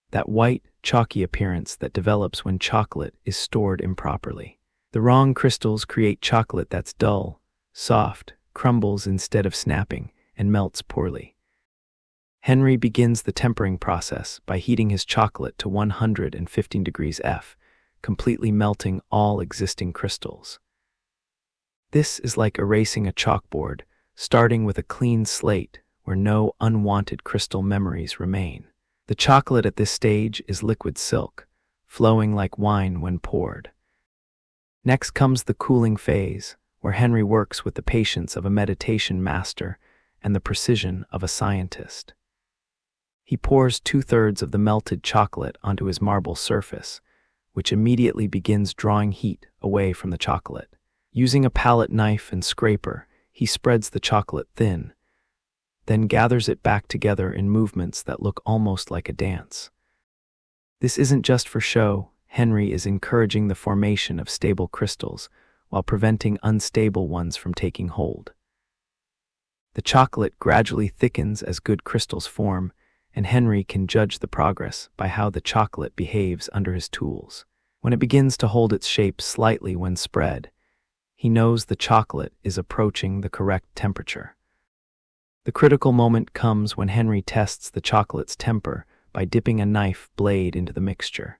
That white, chalky appearance that develops when chocolate is stored improperly. The wrong crystals create chocolate that's dull, soft, crumbles instead of snapping, and melts poorly. Henry begins the tempering process by heating his chocolate to 115 degrees F, completely melting all existing crystals. This is like erasing a chalkboard, starting with a clean slate where no unwanted crystal memories remain. The chocolate at this stage is liquid silk, flowing like wine when poured. Next comes the cooling phase, where Henry works with the patience of a meditation master and the precision of a scientist. He pours 2/3 of the melted chocolate onto his marble surface, which immediately begins drawing heat away from the chocolate. Using a palette knife and scraper, he spreads the chocolate thin, then gathers it back together in movements that look almost like a dance. This isn't just for show. Henry is encouraging the formation of stable crystals while preventing unstable ones from taking hold. The chocolate gradually thickens as good crystals form, and Henry can judge the progress by how the chocolate behaves under his tools. When it begins to hold its shape slightly when spread, he knows the chocolate is approaching the correct temperature. The critical moment comes when Henry tests the chocolate's temper by dipping a knife blade into the mixture.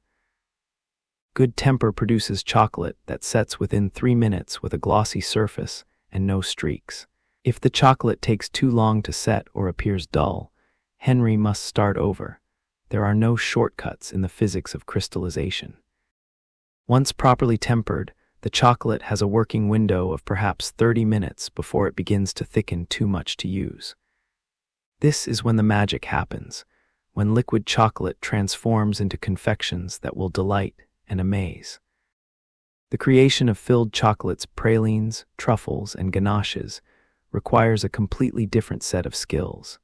Good temper produces chocolate that sets within 3 minutes with a glossy surface and no streaks. If the chocolate takes too long to set or appears dull, Henry must start over. There are no shortcuts in the physics of crystallization. Once properly tempered, the chocolate has a working window of perhaps 30 minutes before it begins to thicken too much to use. This is when the magic happens, when liquid chocolate transforms into confections that will delight and amaze. The creation of filled chocolates, pralines, truffles, and ganaches requires a completely different set of skills.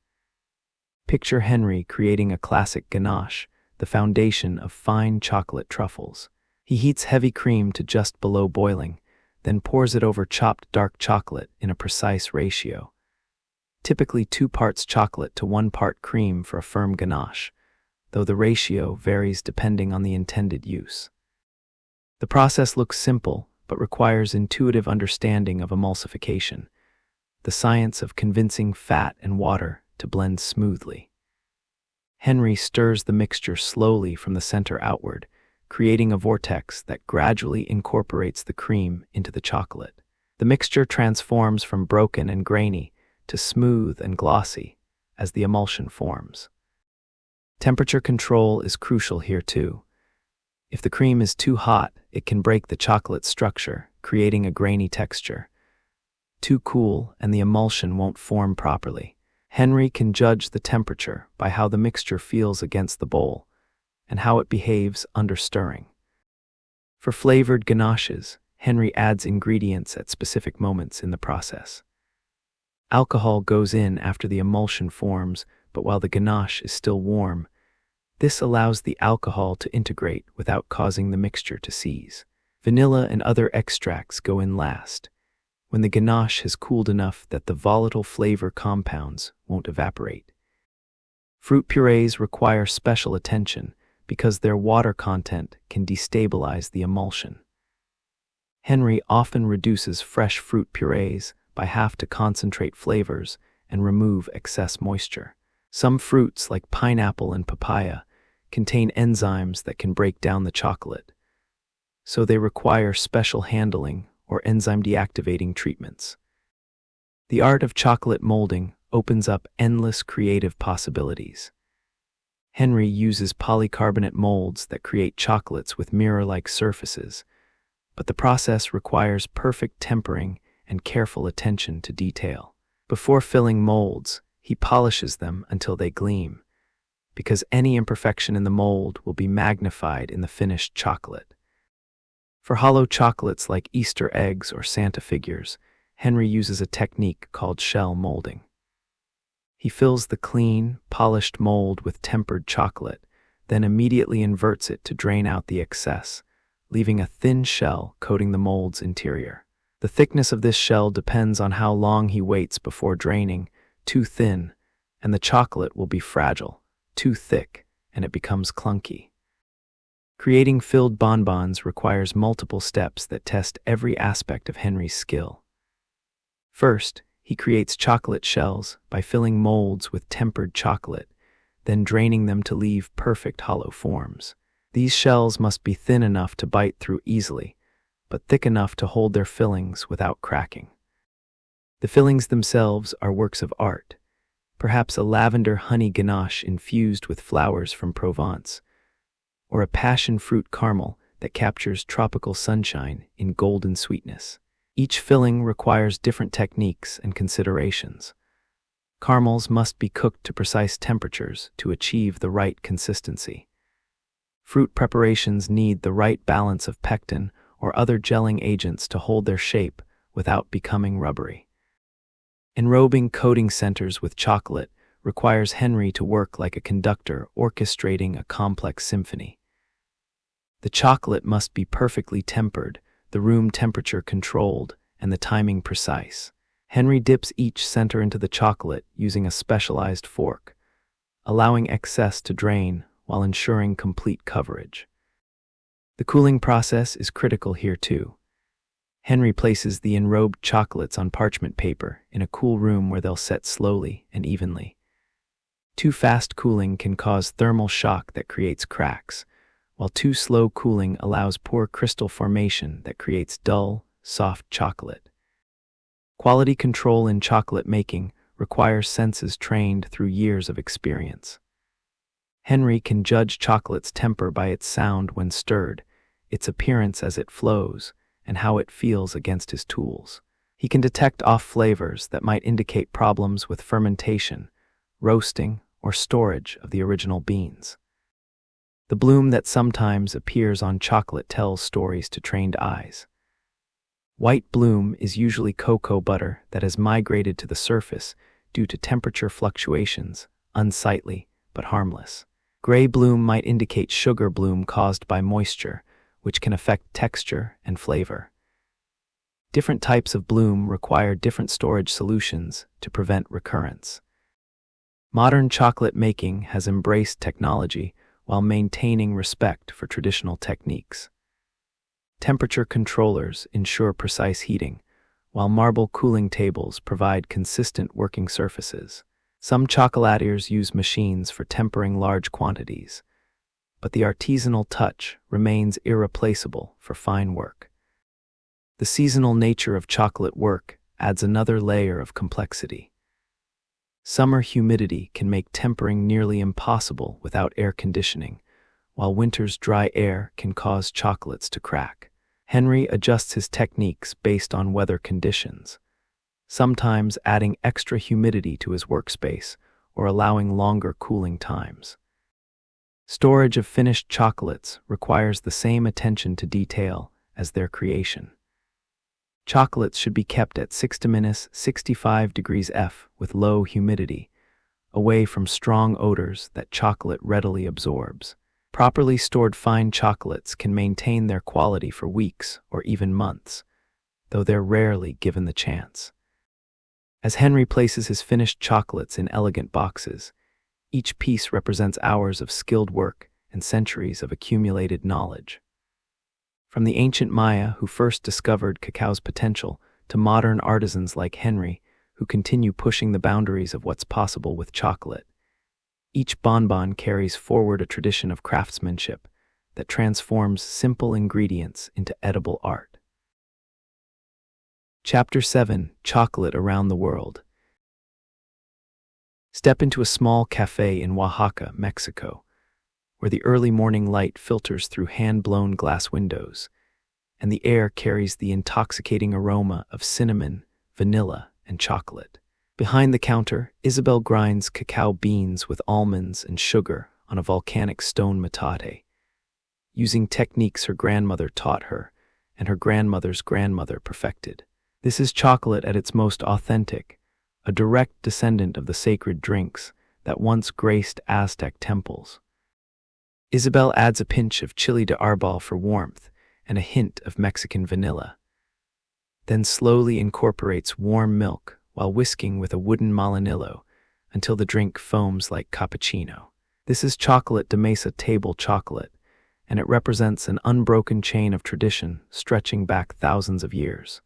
Picture Henry creating a classic ganache, the foundation of fine chocolate truffles. He heats heavy cream to just below boiling, then pours it over chopped dark chocolate in a precise ratio. Typically 2 parts chocolate to 1 part cream for a firm ganache, though the ratio varies depending on the intended use. The process looks simple, but requires intuitive understanding of emulsification, the science of convincing fat and water to blend smoothly. Henry stirs the mixture slowly from the center outward, creating a vortex that gradually incorporates the cream into the chocolate. The mixture transforms from broken and grainy to smooth and glossy as the emulsion forms. Temperature control is crucial here too. If the cream is too hot, it can break the chocolate structure, creating a grainy texture. Too cool, and the emulsion won't form properly. Henry can judge the temperature by how the mixture feels against the bowl and how it behaves under stirring. For flavored ganaches, Henry adds ingredients at specific moments in the process. Alcohol goes in after the emulsion forms, but while the ganache is still warm, this allows the alcohol to integrate without causing the mixture to seize. Vanilla and other extracts go in last, when the ganache has cooled enough that the volatile flavor compounds won't evaporate. Fruit purees require special attention because their water content can destabilize the emulsion. Henry often reduces fresh fruit purees by half to concentrate flavors and remove excess moisture. Some fruits, like pineapple and papaya, contain enzymes that can break down the chocolate, so they require special handling or enzyme deactivating treatments. The art of chocolate molding opens up endless creative possibilities. Henry uses polycarbonate molds that create chocolates with mirror-like surfaces, but the process requires perfect tempering and careful attention to detail. Before filling molds, he polishes them until they gleam, because any imperfection in the mold will be magnified in the finished chocolate. For hollow chocolates like Easter eggs or Santa figures, Henry uses a technique called shell molding. He fills the clean, polished mold with tempered chocolate, then immediately inverts it to drain out the excess, leaving a thin shell coating the mold's interior. The thickness of this shell depends on how long he waits before draining. Too thin, and the chocolate will be fragile. Too thick, and it becomes clunky. Creating filled bonbons requires multiple steps that test every aspect of Henry's skill. First, he creates chocolate shells by filling molds with tempered chocolate, then draining them to leave perfect hollow forms. These shells must be thin enough to bite through easily, but thick enough to hold their fillings without cracking. The fillings themselves are works of art, perhaps a lavender honey ganache infused with flowers from Provence, or a passion fruit caramel that captures tropical sunshine in golden sweetness. Each filling requires different techniques and considerations. Caramels must be cooked to precise temperatures to achieve the right consistency. Fruit preparations need the right balance of pectin or other gelling agents to hold their shape without becoming rubbery. Enrobing coating centers with chocolate requires Henry to work like a conductor orchestrating a complex symphony. The chocolate must be perfectly tempered, the room temperature controlled, and the timing precise. Henry dips each center into the chocolate using a specialized fork, allowing excess to drain while ensuring complete coverage. The cooling process is critical here too. Henry places the enrobed chocolates on parchment paper in a cool room where they'll set slowly and evenly. Too fast cooling can cause thermal shock that creates cracks, while too slow cooling allows poor crystal formation that creates dull, soft chocolate. Quality control in chocolate making requires senses trained through years of experience. Henry can judge chocolate's temper by its sound when stirred, its appearance as it flows, and how it feels against his tools. He can detect off flavors that might indicate problems with fermentation, roasting, or storage of the original beans. The bloom that sometimes appears on chocolate tells stories to trained eyes. White bloom is usually cocoa butter that has migrated to the surface due to temperature fluctuations, unsightly but harmless. Gray bloom might indicate sugar bloom caused by moisture, which can affect texture and flavor. Different types of bloom require different storage solutions to prevent recurrence. Modern chocolate making has embraced technology while maintaining respect for traditional techniques. Temperature controllers ensure precise heating, while marble cooling tables provide consistent working surfaces. Some chocolatiers use machines for tempering large quantities, but the artisanal touch remains irreplaceable for fine work. The seasonal nature of chocolate work adds another layer of complexity. Summer humidity can make tempering nearly impossible without air conditioning, while winter's dry air can cause chocolates to crack. Henry adjusts his techniques based on weather conditions, sometimes adding extra humidity to his workspace or allowing longer cooling times. Storage of finished chocolates requires the same attention to detail as their creation. Chocolates should be kept at 65 degrees F with low humidity, away from strong odors that chocolate readily absorbs. Properly stored fine chocolates can maintain their quality for weeks or even months, though they're rarely given the chance. As Henry places his finished chocolates in elegant boxes, each piece represents hours of skilled work and centuries of accumulated knowledge. From the ancient Maya who first discovered cacao's potential to modern artisans like Henry who continue pushing the boundaries of what's possible with chocolate, each bonbon carries forward a tradition of craftsmanship that transforms simple ingredients into edible art. Chapter 7: Chocolate Around the World. Step into a small cafe in Oaxaca, Mexico, where the early morning light filters through hand-blown glass windows, and the air carries the intoxicating aroma of cinnamon, vanilla, and chocolate. Behind the counter, Isabel grinds cacao beans with almonds and sugar on a volcanic stone metate, using techniques her grandmother taught her and her grandmother's grandmother perfected. This is chocolate at its most authentic, a direct descendant of the sacred drinks that once graced Aztec temples. Isabel adds a pinch of chili de arbol for warmth and a hint of Mexican vanilla, then slowly incorporates warm milk while whisking with a wooden malanillo until the drink foams like cappuccino. This is chocolate de mesa table chocolate, and it represents an unbroken chain of tradition stretching back thousands of years.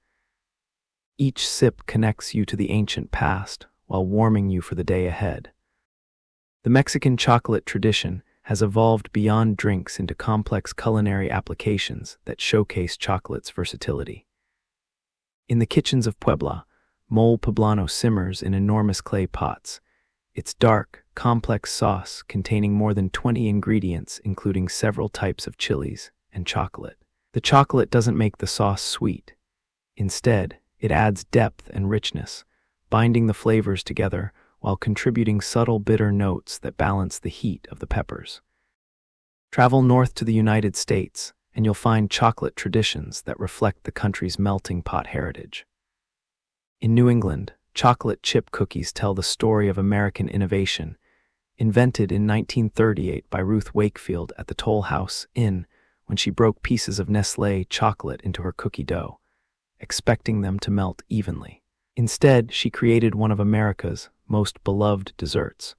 Each sip connects you to the ancient past while warming you for the day ahead. The Mexican chocolate tradition has evolved beyond drinks into complex culinary applications that showcase chocolate's versatility. In the kitchens of Puebla, mole poblano simmers in enormous clay pots, its dark, complex sauce containing more than 20 ingredients including several types of chilies and chocolate. The chocolate doesn't make the sauce sweet. Instead, it adds depth and richness, binding the flavors together while contributing subtle bitter notes that balance the heat of the peppers. Travel north to the United States, and you'll find chocolate traditions that reflect the country's melting pot heritage. In New England, chocolate chip cookies tell the story of American innovation, invented in 1938 by Ruth Wakefield at the Toll House Inn when she broke pieces of Nestlé chocolate into her cookie dough, expecting them to melt evenly. Instead, she created one of America's most beloved desserts,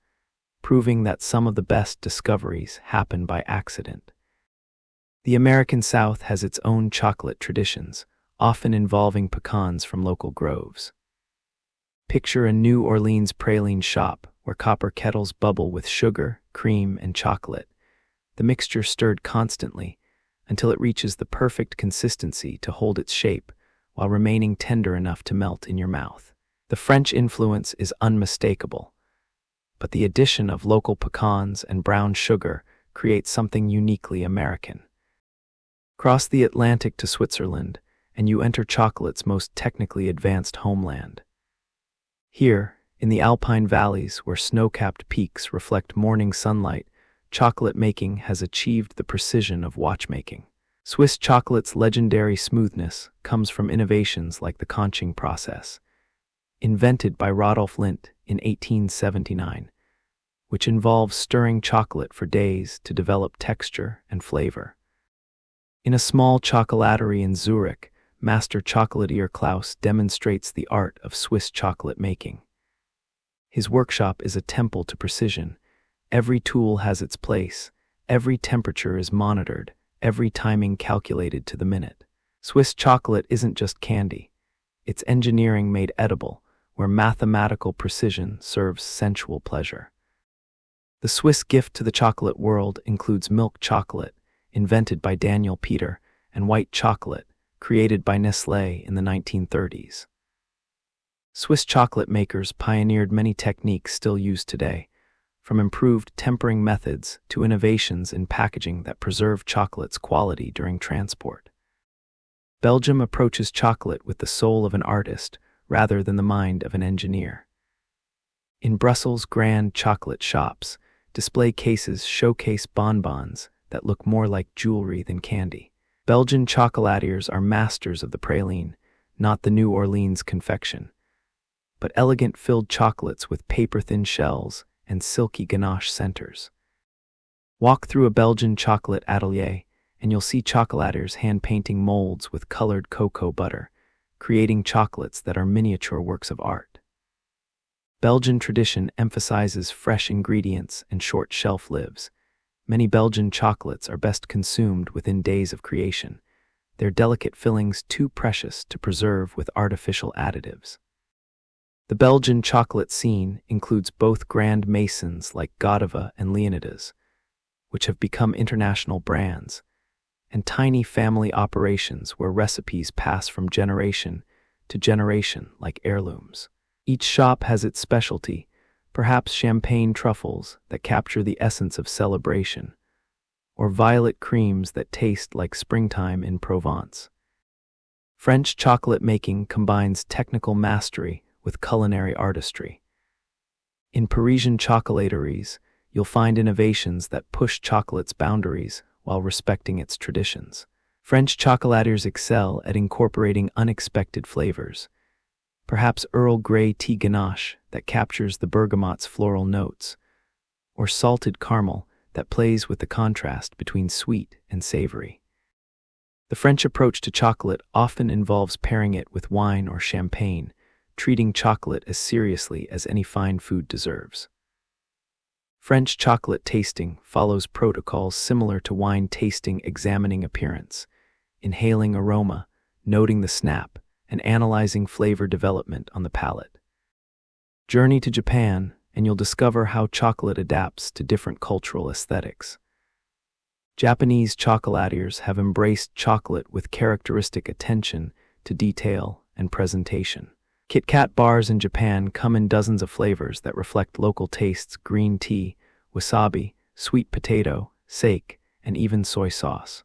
proving that some of the best discoveries happen by accident. The American South has its own chocolate traditions, often involving pecans from local groves. Picture a New Orleans praline shop where copper kettles bubble with sugar, cream, and chocolate, the mixture stirred constantly until it reaches the perfect consistency to hold its shape while remaining tender enough to melt in your mouth. The French influence is unmistakable, but the addition of local pecans and brown sugar creates something uniquely American. Cross the Atlantic to Switzerland, and you enter chocolate's most technically advanced homeland. Here, in the Alpine valleys where snow-capped peaks reflect morning sunlight, chocolate making has achieved the precision of watchmaking. Swiss chocolate's legendary smoothness comes from innovations like the conching process, invented by Rodolphe Lindt in 1879, which involves stirring chocolate for days to develop texture and flavor. In a small chocolaterie in Zurich, Master chocolatier Klaus demonstrates the art of Swiss chocolate making. His workshop is a temple to precision. Every tool has its place, every temperature is monitored, every timing calculated to the minute. Swiss chocolate isn't just candy. It's engineering made edible, where mathematical precision serves sensual pleasure. The Swiss gift to the chocolate world includes milk chocolate, invented by Daniel Peter, and white chocolate, created by Nestlé in the 1930s. Swiss chocolate makers pioneered many techniques still used today, from improved tempering methods to innovations in packaging that preserve chocolate's quality during transport. Belgium approaches chocolate with the soul of an artist rather than the mind of an engineer. In Brussels' grand chocolate shops, display cases showcase bonbons that look more like jewelry than candy. Belgian chocolatiers are masters of the praline, not the New Orleans confection, but elegant filled chocolates with paper-thin shells and silky ganache centers. Walk through a Belgian chocolate atelier, and you'll see chocolatiers hand-painting molds with colored cocoa butter, creating chocolates that are miniature works of art. Belgian tradition emphasizes fresh ingredients and short shelf lives. Many Belgian chocolates are best consumed within days of creation, their delicate fillings too precious to preserve with artificial additives. The Belgian chocolate scene includes both grand masons like Godiva and Leonidas, which have become international brands, and tiny family operations where recipes pass from generation to generation like heirlooms. Each shop has its specialty, perhaps champagne truffles that capture the essence of celebration, or violet creams that taste like springtime in Provence. French chocolate making combines technical mastery with culinary artistry. In Parisian chocolateries, you'll find innovations that push chocolate's boundaries while respecting its traditions. French chocolatiers excel at incorporating unexpected flavors, perhaps Earl Grey tea ganache that captures the bergamot's floral notes, or salted caramel that plays with the contrast between sweet and savory. The French approach to chocolate often involves pairing it with wine or champagne, treating chocolate as seriously as any fine food deserves. French chocolate tasting follows protocols similar to wine tasting, examining appearance, inhaling aroma, noting the snap, and analyzing flavor development on the palate. Journey to Japan, and you'll discover how chocolate adapts to different cultural aesthetics. Japanese chocolatiers have embraced chocolate with characteristic attention to detail and presentation. Kit Kat bars in Japan come in dozens of flavors that reflect local tastes: green tea, wasabi, sweet potato, sake, and even soy sauce.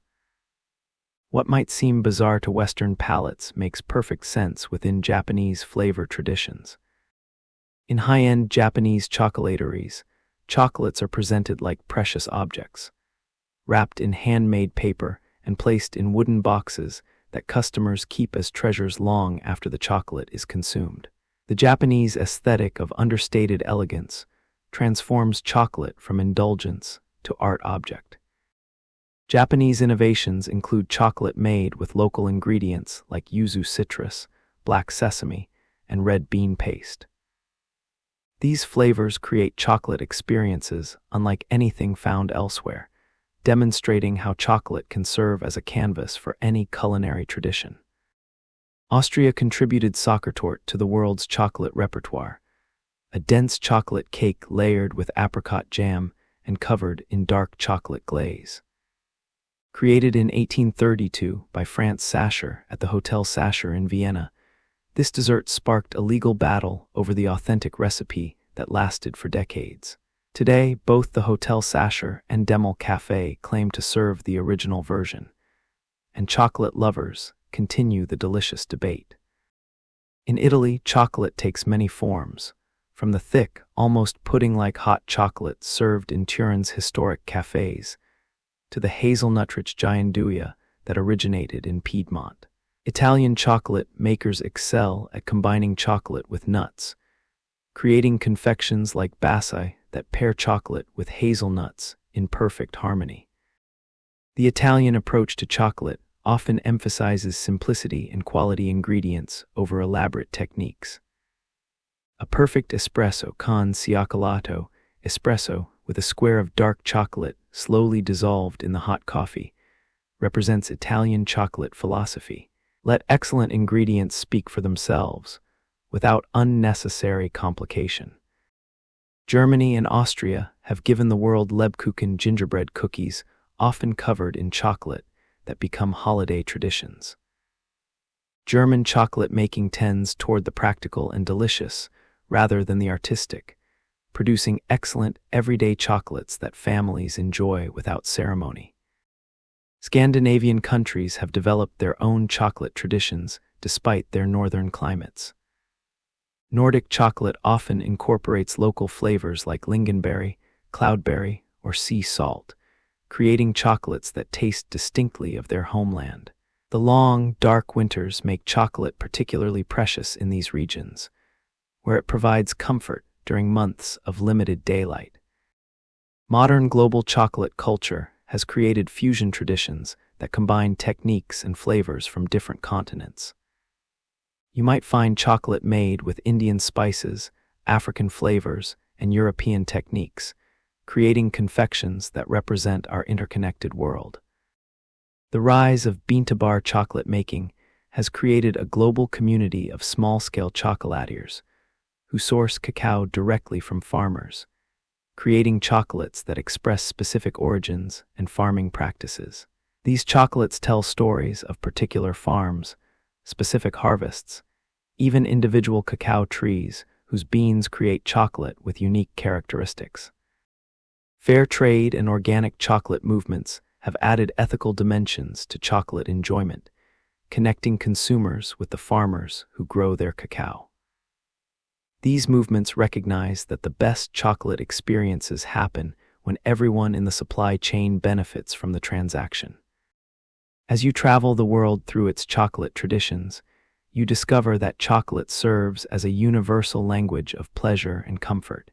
What might seem bizarre to Western palates makes perfect sense within Japanese flavor traditions. In high-end Japanese chocolateries, chocolates are presented like precious objects, wrapped in handmade paper and placed in wooden boxes that customers keep as treasures long after the chocolate is consumed. The Japanese aesthetic of understated elegance transforms chocolate from indulgence to art object. Japanese innovations include chocolate made with local ingredients like yuzu citrus, black sesame, and red bean paste. These flavors create chocolate experiences unlike anything found elsewhere, demonstrating how chocolate can serve as a canvas for any culinary tradition. Austria contributed Sockertorte to the world's chocolate repertoire, a dense chocolate cake layered with apricot jam and covered in dark chocolate glaze. Created in 1832 by Franz Sacher at the Hotel Sacher in Vienna, this dessert sparked a legal battle over the authentic recipe that lasted for decades. Today, both the Hotel Sacher and Demel Café claim to serve the original version, and chocolate lovers continue the delicious debate. In Italy, chocolate takes many forms, from the thick, almost pudding-like hot chocolate served in Turin's historic cafes, to the hazelnut-rich gianduja that originated in Piedmont. Italian chocolate makers excel at combining chocolate with nuts, creating confections like bassi that pair chocolate with hazelnuts in perfect harmony. The Italian approach to chocolate often emphasizes simplicity and quality ingredients over elaborate techniques. A perfect espresso con cioccolato, espresso with a square of dark chocolate slowly dissolved in the hot coffee, represents Italian chocolate philosophy. Let excellent ingredients speak for themselves, without unnecessary complication. Germany and Austria have given the world Lebkuchen gingerbread cookies, often covered in chocolate, that become holiday traditions. German chocolate making tends toward the practical and delicious, rather than the artistic, producing excellent everyday chocolates that families enjoy without ceremony. Scandinavian countries have developed their own chocolate traditions despite their northern climates. Nordic chocolate often incorporates local flavors like lingonberry, cloudberry, or sea salt, creating chocolates that taste distinctly of their homeland. The long, dark winters make chocolate particularly precious in these regions, where it provides comfort during months of limited daylight. Modern global chocolate culture has created fusion traditions that combine techniques and flavors from different continents. You might find chocolate made with Indian spices, African flavors, and European techniques, creating confections that represent our interconnected world. The rise of bean-to-bar chocolate making has created a global community of small-scale chocolatiers who source cacao directly from farmers, creating chocolates that express specific origins and farming practices. These chocolates tell stories of particular farms, specific harvests, even individual cacao trees whose beans create chocolate with unique characteristics. Fair trade and organic chocolate movements have added ethical dimensions to chocolate enjoyment, connecting consumers with the farmers who grow their cacao. These movements recognize that the best chocolate experiences happen when everyone in the supply chain benefits from the transaction. As you travel the world through its chocolate traditions, you discover that chocolate serves as a universal language of pleasure and comfort,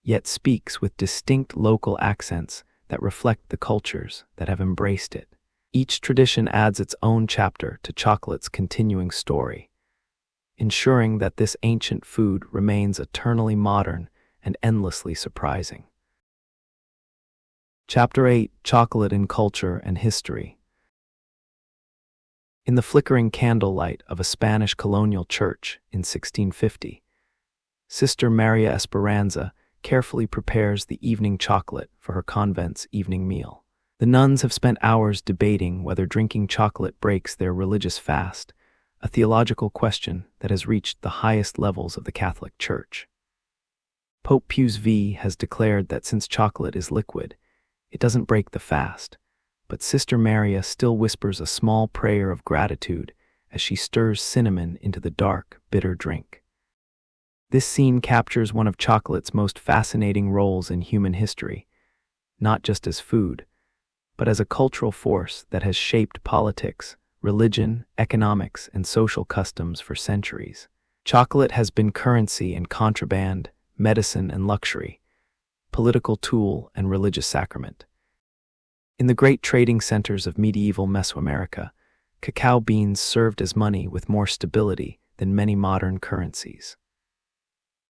yet speaks with distinct local accents that reflect the cultures that have embraced it. Each tradition adds its own chapter to chocolate's continuing story, ensuring that this ancient food remains eternally modern and endlessly surprising. Chapter 8: Chocolate in Culture and History. In the flickering candlelight of a Spanish colonial church in 1650, Sister Maria Esperanza carefully prepares the evening chocolate for her convent's evening meal. The nuns have spent hours debating whether drinking chocolate breaks their religious fast, a theological question that has reached the highest levels of the Catholic Church. Pope Pius V has declared that since chocolate is liquid, it doesn't break the fast, but Sister Maria still whispers a small prayer of gratitude as she stirs cinnamon into the dark, bitter drink. This scene captures one of chocolate's most fascinating roles in human history, not just as food, but as a cultural force that has shaped politics, religion, economics, and social customs for centuries. Chocolate has been currency and contraband, medicine and luxury, political tool and religious sacrament. In the great trading centers of medieval Mesoamerica, cacao beans served as money with more stability than many modern currencies.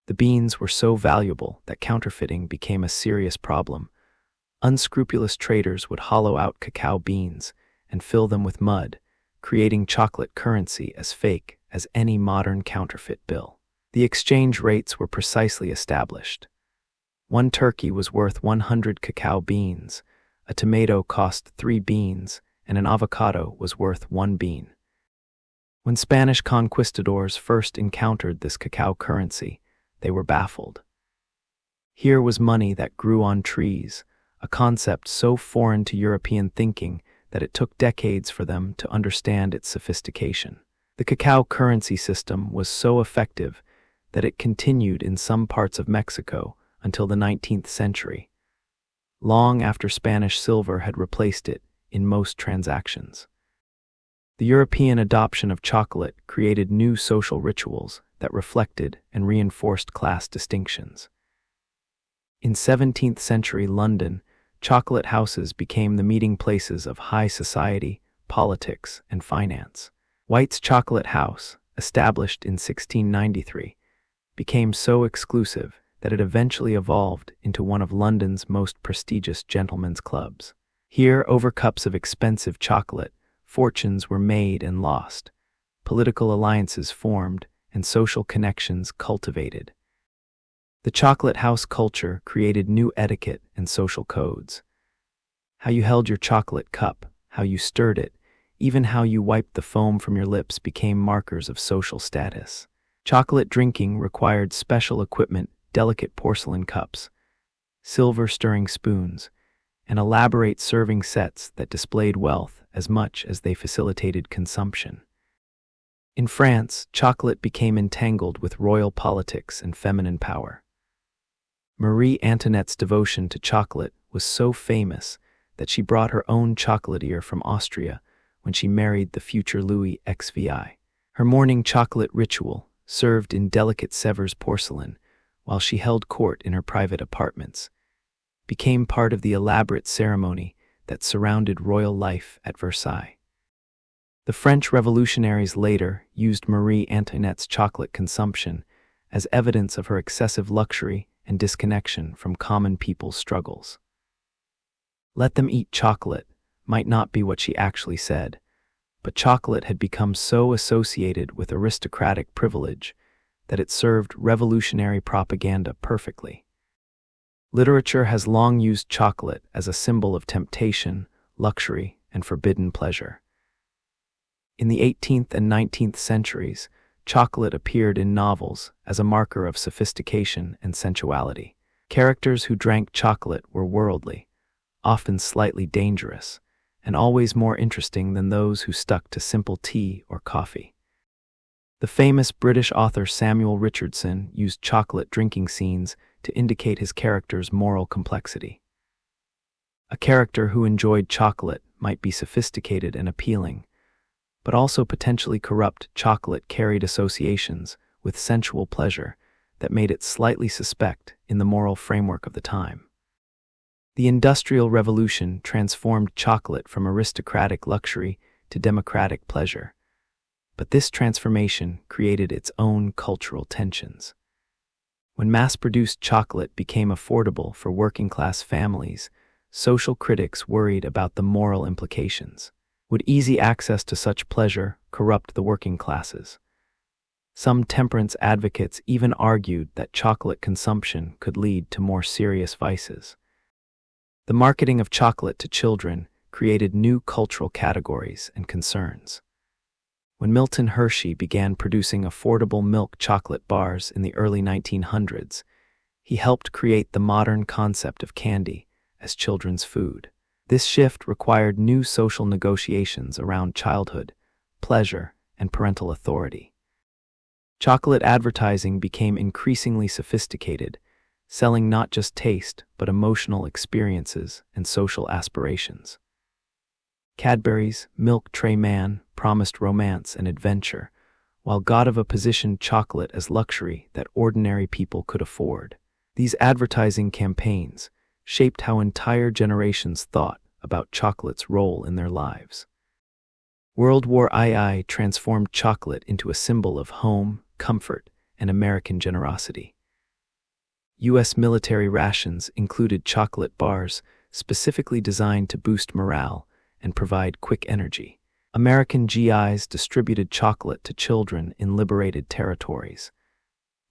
The beans were so valuable that counterfeiting became a serious problem. Unscrupulous traders would hollow out cacao beans and fill them with mud, creating chocolate currency as fake as any modern counterfeit bill. The exchange rates were precisely established. One turkey was worth 100 cacao beans, a tomato cost 3 beans, and an avocado was worth 1 bean. When Spanish conquistadors first encountered this cacao currency, they were baffled. Here was money that grew on trees, a concept so foreign to European thinking that it took decades for them to understand its sophistication. The cacao currency system was so effective that it continued in some parts of Mexico until the 19th century, long after Spanish silver had replaced it in most transactions. The European adoption of chocolate created new social rituals that reflected and reinforced class distinctions. In 17th century London, chocolate houses became the meeting places of high society, politics, and finance. White's Chocolate House, established in 1693, became so exclusive that it eventually evolved into one of London's most prestigious gentlemen's clubs. Here, over cups of expensive chocolate, fortunes were made and lost, political alliances formed, and social connections cultivated. The chocolate house culture created new etiquette and social codes. How you held your chocolate cup, how you stirred it, even how you wiped the foam from your lips became markers of social status. Chocolate drinking required special equipment, delicate porcelain cups, silver stirring spoons, and elaborate serving sets that displayed wealth as much as they facilitated consumption. In France, chocolate became entangled with royal politics and feminine power. Marie Antoinette's devotion to chocolate was so famous that she brought her own chocolatier from Austria when she married the future Louis XVI. Her morning chocolate ritual, served in delicate Sevres porcelain while she held court in her private apartments, became part of the elaborate ceremony that surrounded royal life at Versailles. The French revolutionaries later used Marie Antoinette's chocolate consumption as evidence of her excessive luxury and disconnection from common people's struggles. "Let them eat chocolate" might not be what she actually said, but chocolate had become so associated with aristocratic privilege that it served revolutionary propaganda perfectly. Literature has long used chocolate as a symbol of temptation, luxury, and forbidden pleasure. In the 18th and 19th centuries, chocolate appeared in novels as a marker of sophistication and sensuality. Characters who drank chocolate were worldly, often slightly dangerous, and always more interesting than those who stuck to simple tea or coffee. The famous British author Samuel Richardson used chocolate drinking scenes to indicate his character's moral complexity. A character who enjoyed chocolate might be sophisticated and appealing, but also potentially corrupt. Chocolate carried associations with sensual pleasure that made it slightly suspect in the moral framework of the time. The Industrial Revolution transformed chocolate from aristocratic luxury to democratic pleasure, but this transformation created its own cultural tensions. When mass-produced chocolate became affordable for working-class families, social critics worried about the moral implications. Would easy access to such pleasure corrupt the working classes? Some temperance advocates even argued that chocolate consumption could lead to more serious vices. The marketing of chocolate to children created new cultural categories and concerns. When Milton Hershey began producing affordable milk chocolate bars in the early 1900s, he helped create the modern concept of candy as children's food. This shift required new social negotiations around childhood, pleasure, and parental authority. Chocolate advertising became increasingly sophisticated, selling not just taste but emotional experiences and social aspirations. Cadbury's Milk Tray Man promised romance and adventure, while Godiva positioned chocolate as luxury that ordinary people could afford. These advertising campaigns shaped how entire generations thought about chocolate's role in their lives. World War II transformed chocolate into a symbol of home, comfort, and American generosity. U.S. military rations included chocolate bars specifically designed to boost morale and provide quick energy. American GIs distributed chocolate to children in liberated territories,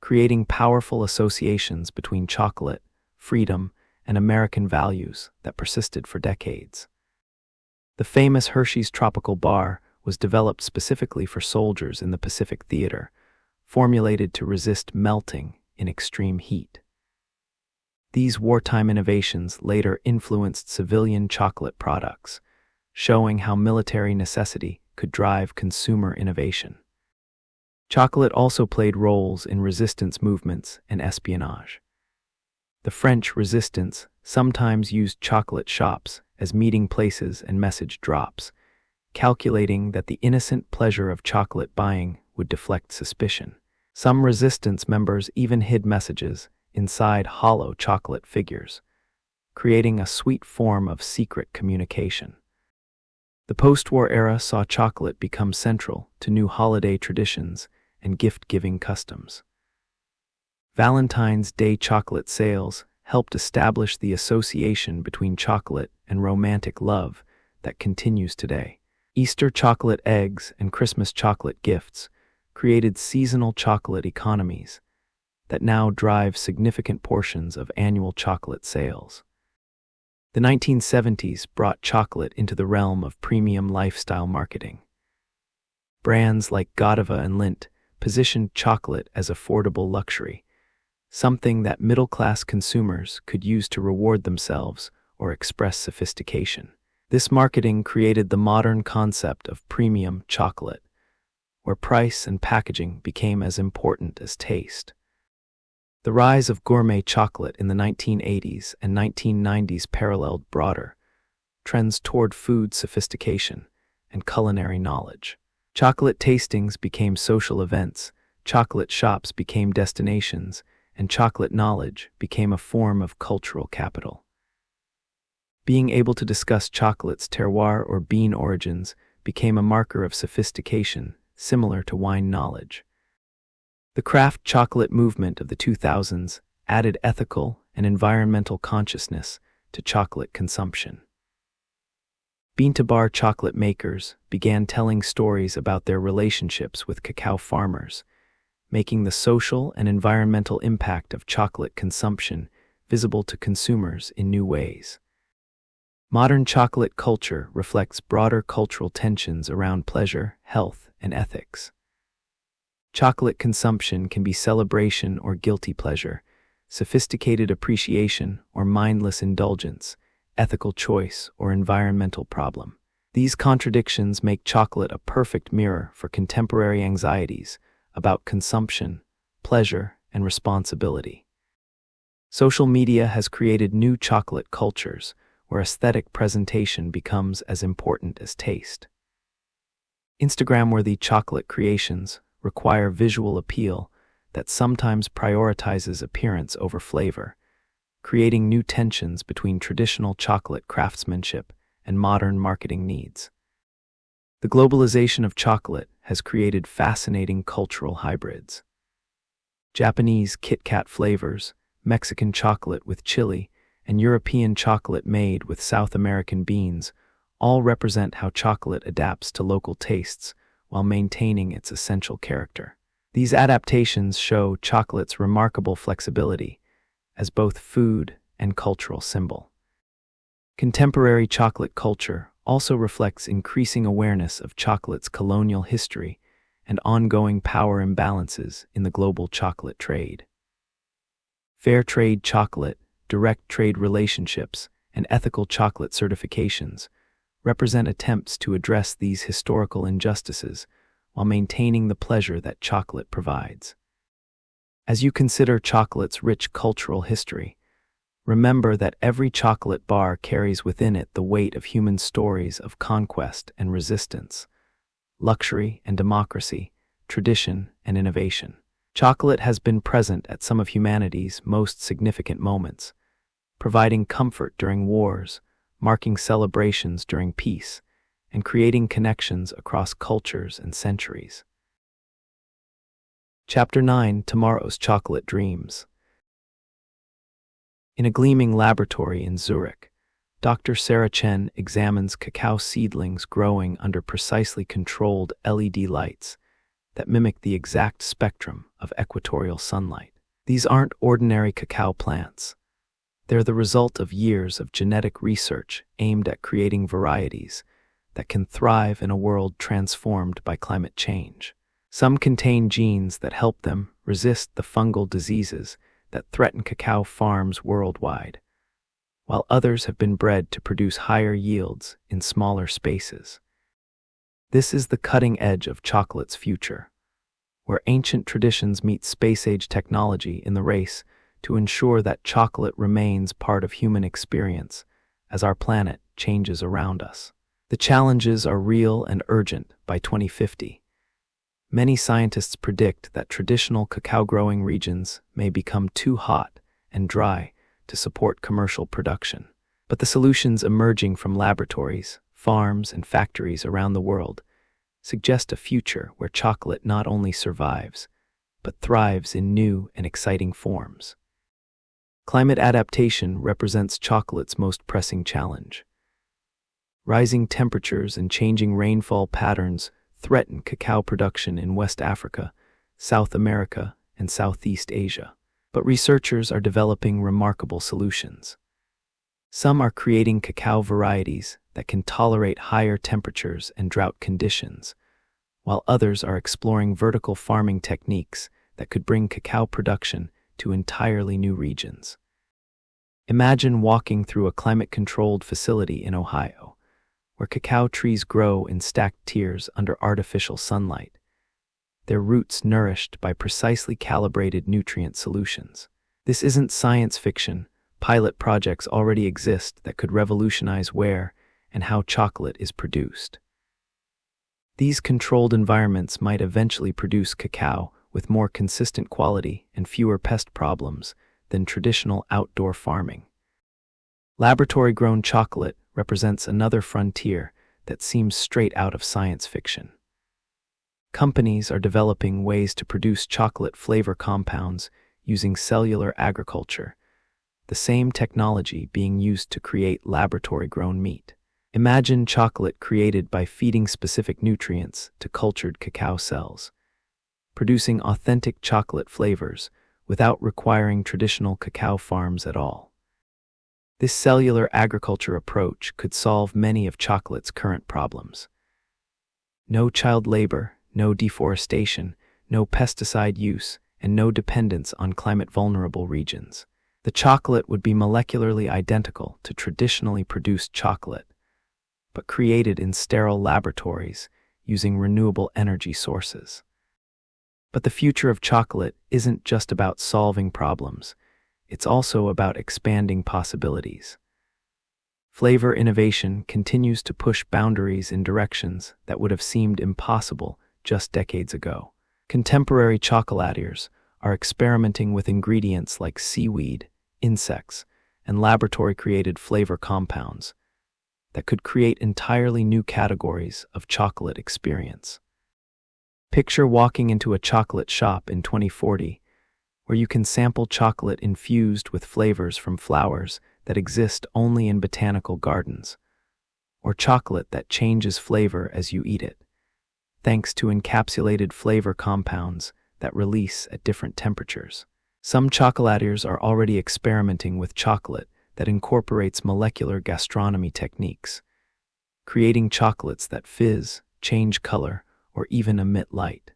creating powerful associations between chocolate, freedom, and American values that persisted for decades. The famous Hershey's Tropical Bar was developed specifically for soldiers in the Pacific Theater, formulated to resist melting in extreme heat. These wartime innovations later influenced civilian chocolate products, showing how military necessity could drive consumer innovation. Chocolate also played roles in resistance movements and espionage. The French resistance sometimes used chocolate shops as meeting places and message drops, calculating that the innocent pleasure of chocolate buying would deflect suspicion. Some resistance members even hid messages inside hollow chocolate figures, creating a sweet form of secret communication. The post-war era saw chocolate become central to new holiday traditions and gift-giving customs. Valentine's Day chocolate sales helped establish the association between chocolate and romantic love that continues today. Easter chocolate eggs and Christmas chocolate gifts created seasonal chocolate economies, that now drive significant portions of annual chocolate sales. The 1970s brought chocolate into the realm of premium lifestyle marketing. Brands like Godiva and Lindt positioned chocolate as affordable luxury, something that middle-class consumers could use to reward themselves or express sophistication. This marketing created the modern concept of premium chocolate, where price and packaging became as important as taste. The rise of gourmet chocolate in the 1980s and 1990s paralleled broader trends toward food sophistication and culinary knowledge. Chocolate tastings became social events, chocolate shops became destinations, and chocolate knowledge became a form of cultural capital. Being able to discuss chocolate's terroir or bean origins became a marker of sophistication, similar to wine knowledge. The craft chocolate movement of the 2000s added ethical and environmental consciousness to chocolate consumption. Bean-to-bar chocolate makers began telling stories about their relationships with cacao farmers, making the social and environmental impact of chocolate consumption visible to consumers in new ways. Modern chocolate culture reflects broader cultural tensions around pleasure, health, and ethics. Chocolate consumption can be celebration or guilty pleasure, sophisticated appreciation or mindless indulgence, ethical choice or environmental problem. These contradictions make chocolate a perfect mirror for contemporary anxieties about consumption, pleasure, and responsibility. Social media has created new chocolate cultures where aesthetic presentation becomes as important as taste. Instagram-worthy chocolate creations require visual appeal that sometimes prioritizes appearance over flavor, creating new tensions between traditional chocolate craftsmanship and modern marketing needs. The globalization of chocolate has created fascinating cultural hybrids. Japanese Kit Kat flavors, Mexican chocolate with chili, and European chocolate made with South American beans all represent how chocolate adapts to local tastes while maintaining its essential character. These adaptations show chocolate's remarkable flexibility as both food and cultural symbol. Contemporary chocolate culture also reflects increasing awareness of chocolate's colonial history and ongoing power imbalances in the global chocolate trade. Fair trade chocolate, direct trade relationships, and ethical chocolate certifications represent attempts to address these historical injustices while maintaining the pleasure that chocolate provides. As you consider chocolate's rich cultural history, remember that every chocolate bar carries within it the weight of human stories of conquest and resistance, luxury and democracy, tradition and innovation. Chocolate has been present at some of humanity's most significant moments, providing comfort during wars, marking celebrations during peace, and creating connections across cultures and centuries. Chapter 9: Tomorrow's Chocolate Dreams. In a gleaming laboratory in Zurich, Dr. Sarah Chen examines cacao seedlings growing under precisely controlled LED lights that mimic the exact spectrum of equatorial sunlight. These aren't ordinary cacao plants. They're the result of years of genetic research aimed at creating varieties that can thrive in a world transformed by climate change. Some contain genes that help them resist the fungal diseases that threaten cacao farms worldwide, while others have been bred to produce higher yields in smaller spaces. This is the cutting edge of chocolate's future, where ancient traditions meet space-age technology in the race to ensure that chocolate remains part of human experience as our planet changes around us. The challenges are real and urgent by 2050. Many scientists predict that traditional cacao-growing regions may become too hot and dry to support commercial production. But the solutions emerging from laboratories, farms, and factories around the world suggest a future where chocolate not only survives, but thrives in new and exciting forms. Climate adaptation represents chocolate's most pressing challenge. Rising temperatures and changing rainfall patterns threaten cacao production in West Africa, South America, and Southeast Asia. But researchers are developing remarkable solutions. Some are creating cacao varieties that can tolerate higher temperatures and drought conditions, while others are exploring vertical farming techniques that could bring cacao production to entirely new regions. Imagine walking through a climate-controlled facility in Ohio, where cacao trees grow in stacked tiers under artificial sunlight, their roots nourished by precisely calibrated nutrient solutions. This isn't science fiction. Pilot projects already exist that could revolutionize where and how chocolate is produced. These controlled environments might eventually produce cacao with more consistent quality and fewer pest problems than traditional outdoor farming. Laboratory-grown chocolate represents another frontier that seems straight out of science fiction. Companies are developing ways to produce chocolate flavor compounds using cellular agriculture, the same technology being used to create laboratory-grown meat. Imagine chocolate created by feeding specific nutrients to cultured cacao cells, producing authentic chocolate flavors without requiring traditional cacao farms at all. This cellular agriculture approach could solve many of chocolate's current problems. No child labor, no deforestation, no pesticide use, and no dependence on climate-vulnerable regions. The chocolate would be molecularly identical to traditionally produced chocolate, but created in sterile laboratories using renewable energy sources. But the future of chocolate isn't just about solving problems, it's also about expanding possibilities. Flavor innovation continues to push boundaries in directions that would have seemed impossible just decades ago. Contemporary chocolatiers are experimenting with ingredients like seaweed, insects, and laboratory-created flavor compounds that could create entirely new categories of chocolate experience. Picture walking into a chocolate shop in 2040, where you can sample chocolate infused with flavors from flowers that exist only in botanical gardens, or chocolate that changes flavor as you eat it, thanks to encapsulated flavor compounds that release at different temperatures. Some chocolatiers are already experimenting with chocolate that incorporates molecular gastronomy techniques, creating chocolates that fizz, change color, or even emit light.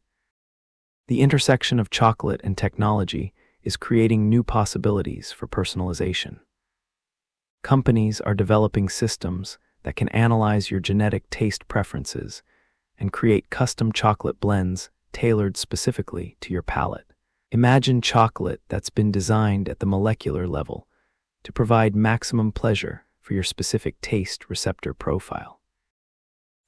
The intersection of chocolate and technology is creating new possibilities for personalization. Companies are developing systems that can analyze your genetic taste preferences and create custom chocolate blends tailored specifically to your palate. Imagine chocolate that's been designed at the molecular level to provide maximum pleasure for your specific taste receptor profile.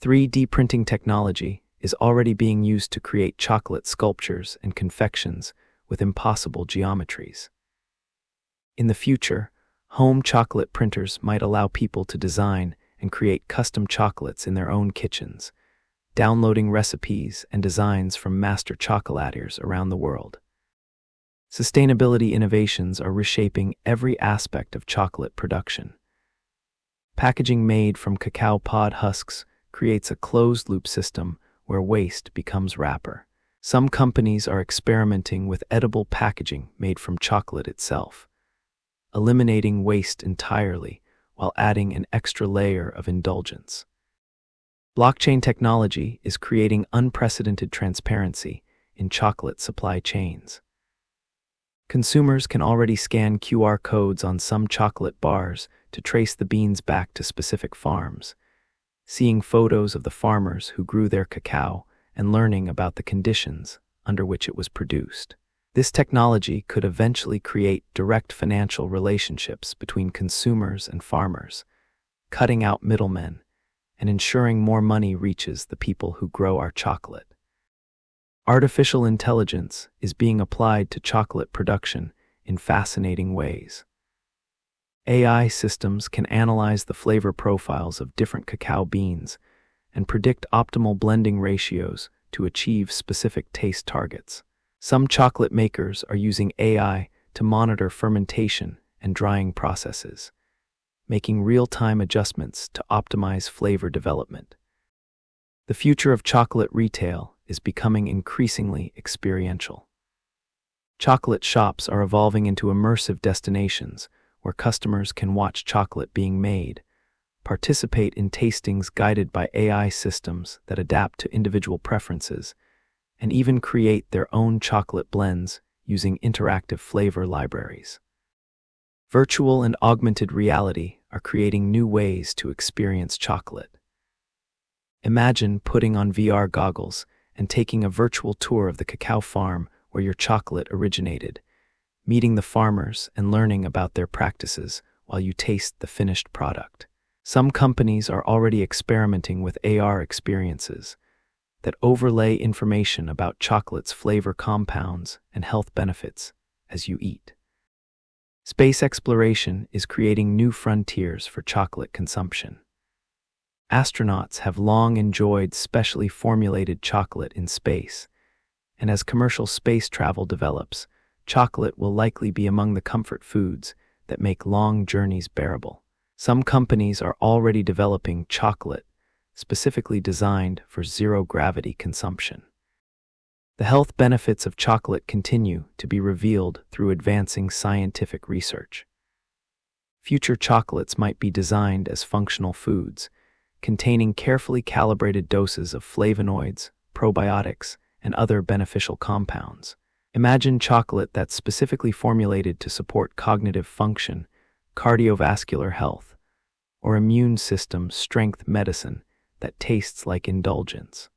3D printing technology is already being used to create chocolate sculptures and confections with impossible geometries. In the future, home chocolate printers might allow people to design and create custom chocolates in their own kitchens, downloading recipes and designs from master chocolatiers around the world. Sustainability innovations are reshaping every aspect of chocolate production. Packaging made from cacao pod husks creates a closed-loop system where waste becomes wrapper. Some companies are experimenting with edible packaging made from chocolate itself, eliminating waste entirely while adding an extra layer of indulgence. Blockchain technology is creating unprecedented transparency in chocolate supply chains. Consumers can already scan QR codes on some chocolate bars to trace the beans back to specific farms, seeing photos of the farmers who grew their cacao and learning about the conditions under which it was produced. This technology could eventually create direct financial relationships between consumers and farmers, cutting out middlemen and ensuring more money reaches the people who grow our chocolate. Artificial intelligence is being applied to chocolate production in fascinating ways. AI systems can analyze the flavor profiles of different cacao beans and predict optimal blending ratios to achieve specific taste targets. Some chocolate makers are using AI to monitor fermentation and drying processes, making real-time adjustments to optimize flavor development. The future of chocolate retail is becoming increasingly experiential. Chocolate shops are evolving into immersive destinations where customers can watch chocolate being made, participate in tastings guided by AI systems that adapt to individual preferences, and even create their own chocolate blends using interactive flavor libraries. Virtual and augmented reality are creating new ways to experience chocolate. Imagine putting on VR goggles and taking a virtual tour of the cacao farm where your chocolate originated, meeting the farmers and learning about their practices while you taste the finished product. Some companies are already experimenting with AR experiences that overlay information about chocolate's flavor compounds and health benefits as you eat. Space exploration is creating new frontiers for chocolate consumption. Astronauts have long enjoyed specially formulated chocolate in space, and as commercial space travel develops, chocolate will likely be among the comfort foods that make long journeys bearable. Some companies are already developing chocolate specifically designed for zero-gravity consumption. The health benefits of chocolate continue to be revealed through advancing scientific research. Future chocolates might be designed as functional foods, containing carefully calibrated doses of flavonoids, probiotics, and other beneficial compounds. Imagine chocolate that's specifically formulated to support cognitive function, cardiovascular health, or immune system strength medicine that tastes like indulgence.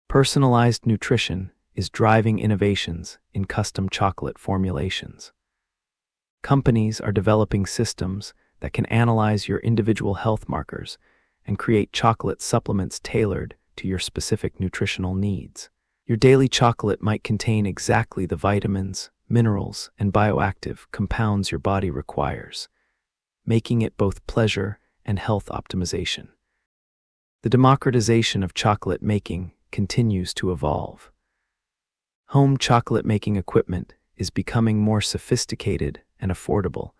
Personalized nutrition is driving innovations in custom chocolate formulations. Companies are developing systems that can analyze your individual health markers and create chocolate supplements tailored to your specific nutritional needs. Your daily chocolate might contain exactly the vitamins, minerals, and bioactive compounds your body requires, making it both pleasure and health optimization. The democratization of chocolate making continues to evolve. Home chocolate making equipment is becoming more sophisticated and affordable,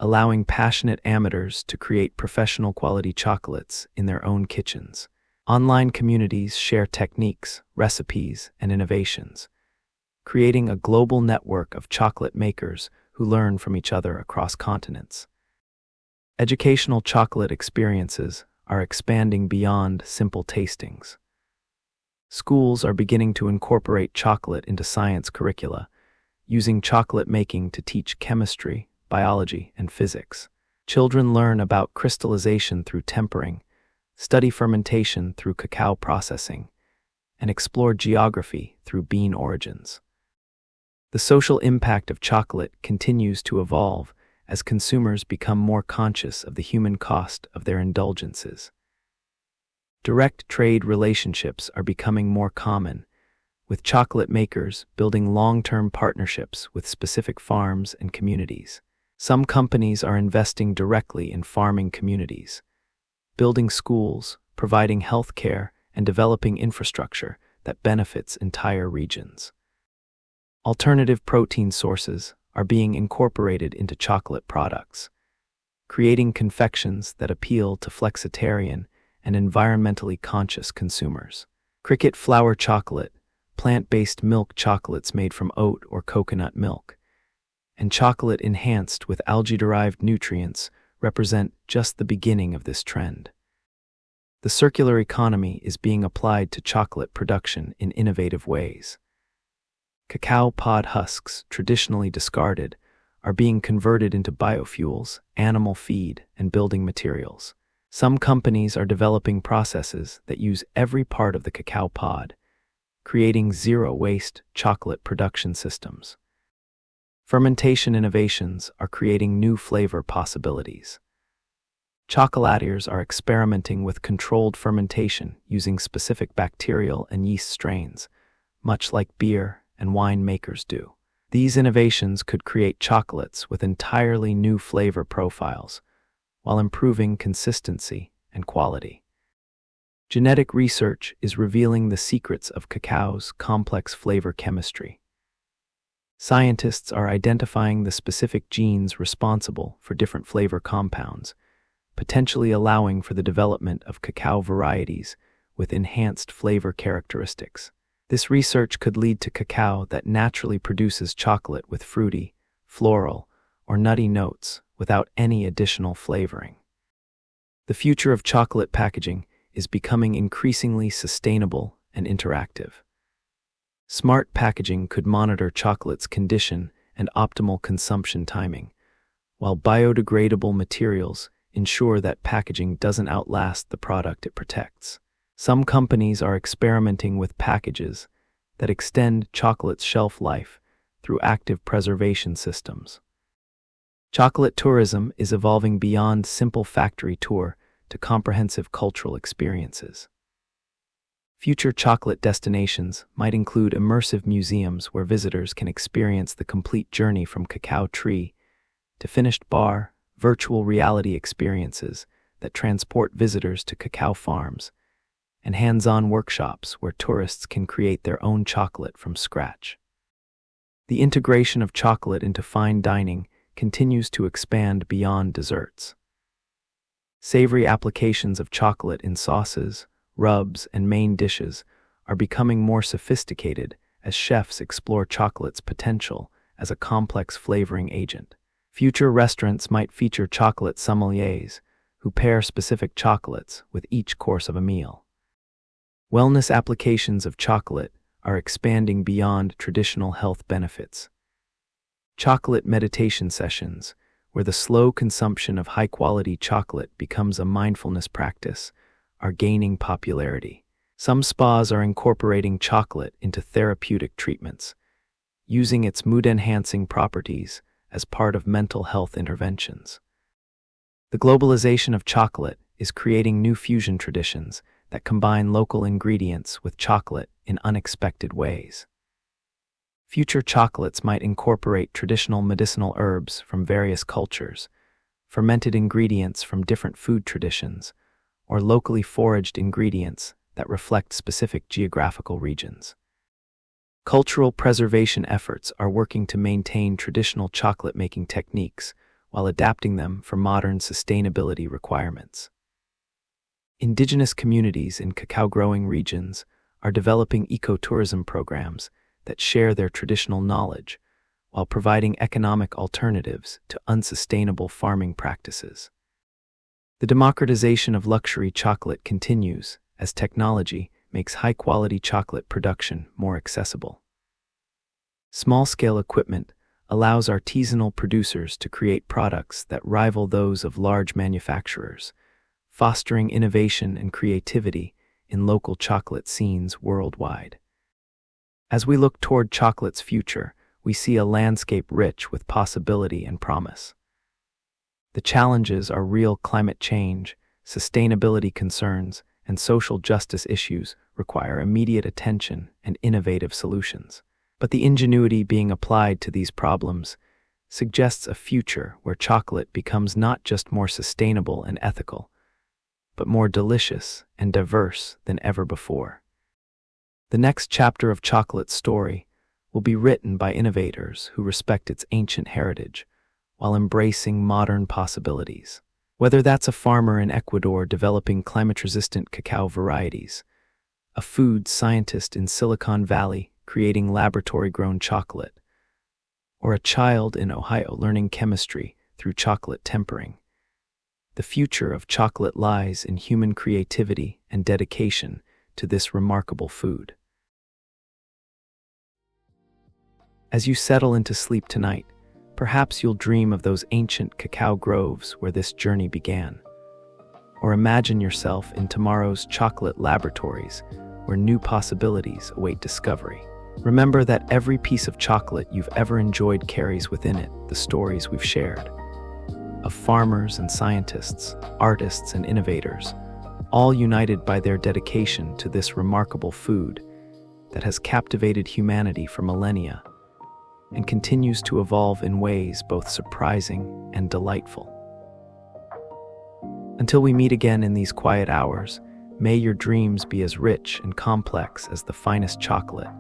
allowing passionate amateurs to create professional quality chocolates in their own kitchens. Online communities share techniques, recipes, and innovations, creating a global network of chocolate makers who learn from each other across continents. Educational chocolate experiences are expanding beyond simple tastings. Schools are beginning to incorporate chocolate into science curricula, using chocolate making to teach chemistry, biology, and physics. Children learn about crystallization through tempering, study fermentation through cacao processing, and explore geography through bean origins. The social impact of chocolate continues to evolve as consumers become more conscious of the human cost of their indulgences. Direct trade relationships are becoming more common, with chocolate makers building long-term partnerships with specific farms and communities. Some companies are investing directly in farming communities, building schools, providing health care, and developing infrastructure that benefits entire regions. Alternative protein sources are being incorporated into chocolate products, creating confections that appeal to flexitarian and environmentally conscious consumers. Cricket flour chocolate, plant-based milk chocolates made from oat or coconut milk, and chocolate enhanced with algae-derived nutrients represent just the beginning of this trend. The circular economy is being applied to chocolate production in innovative ways. Cacao pod husks, traditionally discarded, are being converted into biofuels, animal feed, and building materials. Some companies are developing processes that use every part of the cacao pod, creating zero-waste chocolate production systems. Fermentation innovations are creating new flavor possibilities. Chocolatiers are experimenting with controlled fermentation using specific bacterial and yeast strains, much like beer and wine makers do. These innovations could create chocolates with entirely new flavor profiles, while improving consistency and quality. Genetic research is revealing the secrets of cacao's complex flavor chemistry. Scientists are identifying the specific genes responsible for different flavor compounds, potentially allowing for the development of cacao varieties with enhanced flavor characteristics. This research could lead to cacao that naturally produces chocolate with fruity, floral, or nutty notes without any additional flavoring. The future of chocolate packaging is becoming increasingly sustainable and interactive. Smart packaging could monitor chocolate's condition and optimal consumption timing, while biodegradable materials ensure that packaging doesn't outlast the product it protects. Some companies are experimenting with packages that extend chocolate's shelf life through active preservation systems. Chocolate tourism is evolving beyond simple factory tour to comprehensive cultural experiences. Future chocolate destinations might include immersive museums where visitors can experience the complete journey from cacao tree to finished bar, virtual reality experiences that transport visitors to cacao farms, and hands-on workshops where tourists can create their own chocolate from scratch. The integration of chocolate into fine dining continues to expand beyond desserts. Savory applications of chocolate in sauces, rubs, and main dishes are becoming more sophisticated as chefs explore chocolate's potential as a complex flavoring agent. Future restaurants might feature chocolate sommeliers who pair specific chocolates with each course of a meal. Wellness applications of chocolate are expanding beyond traditional health benefits. Chocolate meditation sessions, where the slow consumption of high-quality chocolate becomes a mindfulness practice, are gaining popularity. Some spas are incorporating chocolate into therapeutic treatments, using its mood-enhancing properties as part of mental health interventions. The globalization of chocolate is creating new fusion traditions that combine local ingredients with chocolate in unexpected ways. Future chocolates might incorporate traditional medicinal herbs from various cultures, fermented ingredients from different food traditions, or locally foraged ingredients that reflect specific geographical regions. Cultural preservation efforts are working to maintain traditional chocolate-making techniques while adapting them for modern sustainability requirements. Indigenous communities in cacao-growing regions are developing ecotourism programs that share their traditional knowledge while providing economic alternatives to unsustainable farming practices. The democratization of luxury chocolate continues as technology makes high-quality chocolate production more accessible. Small-scale equipment allows artisanal producers to create products that rival those of large manufacturers, fostering innovation and creativity in local chocolate scenes worldwide. As we look toward chocolate's future, we see a landscape rich with possibility and promise. The challenges are real: climate change, sustainability concerns, and social justice issues require immediate attention and innovative solutions. But the ingenuity being applied to these problems suggests a future where chocolate becomes not just more sustainable and ethical, but more delicious and diverse than ever before. The next chapter of chocolate's story will be written by innovators who respect its ancient heritage while embracing modern possibilities. Whether that's a farmer in Ecuador developing climate-resistant cacao varieties, a food scientist in Silicon Valley creating laboratory-grown chocolate, or a child in Ohio learning chemistry through chocolate tempering, the future of chocolate lies in human creativity and dedication to this remarkable food. As you settle into sleep tonight, perhaps you'll dream of those ancient cacao groves where this journey began. Or imagine yourself in tomorrow's chocolate laboratories where new possibilities await discovery. Remember that every piece of chocolate you've ever enjoyed carries within it the stories we've shared. Of farmers and scientists, artists and innovators, all united by their dedication to this remarkable food that has captivated humanity for millennia and continues to evolve in ways both surprising and delightful. Until we meet again in these quiet hours, may your dreams be as rich and complex as the finest chocolate.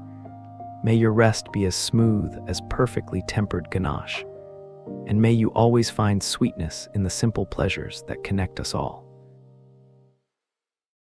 May your rest be as smooth as perfectly tempered ganache. And may you always find sweetness in the simple pleasures that connect us all.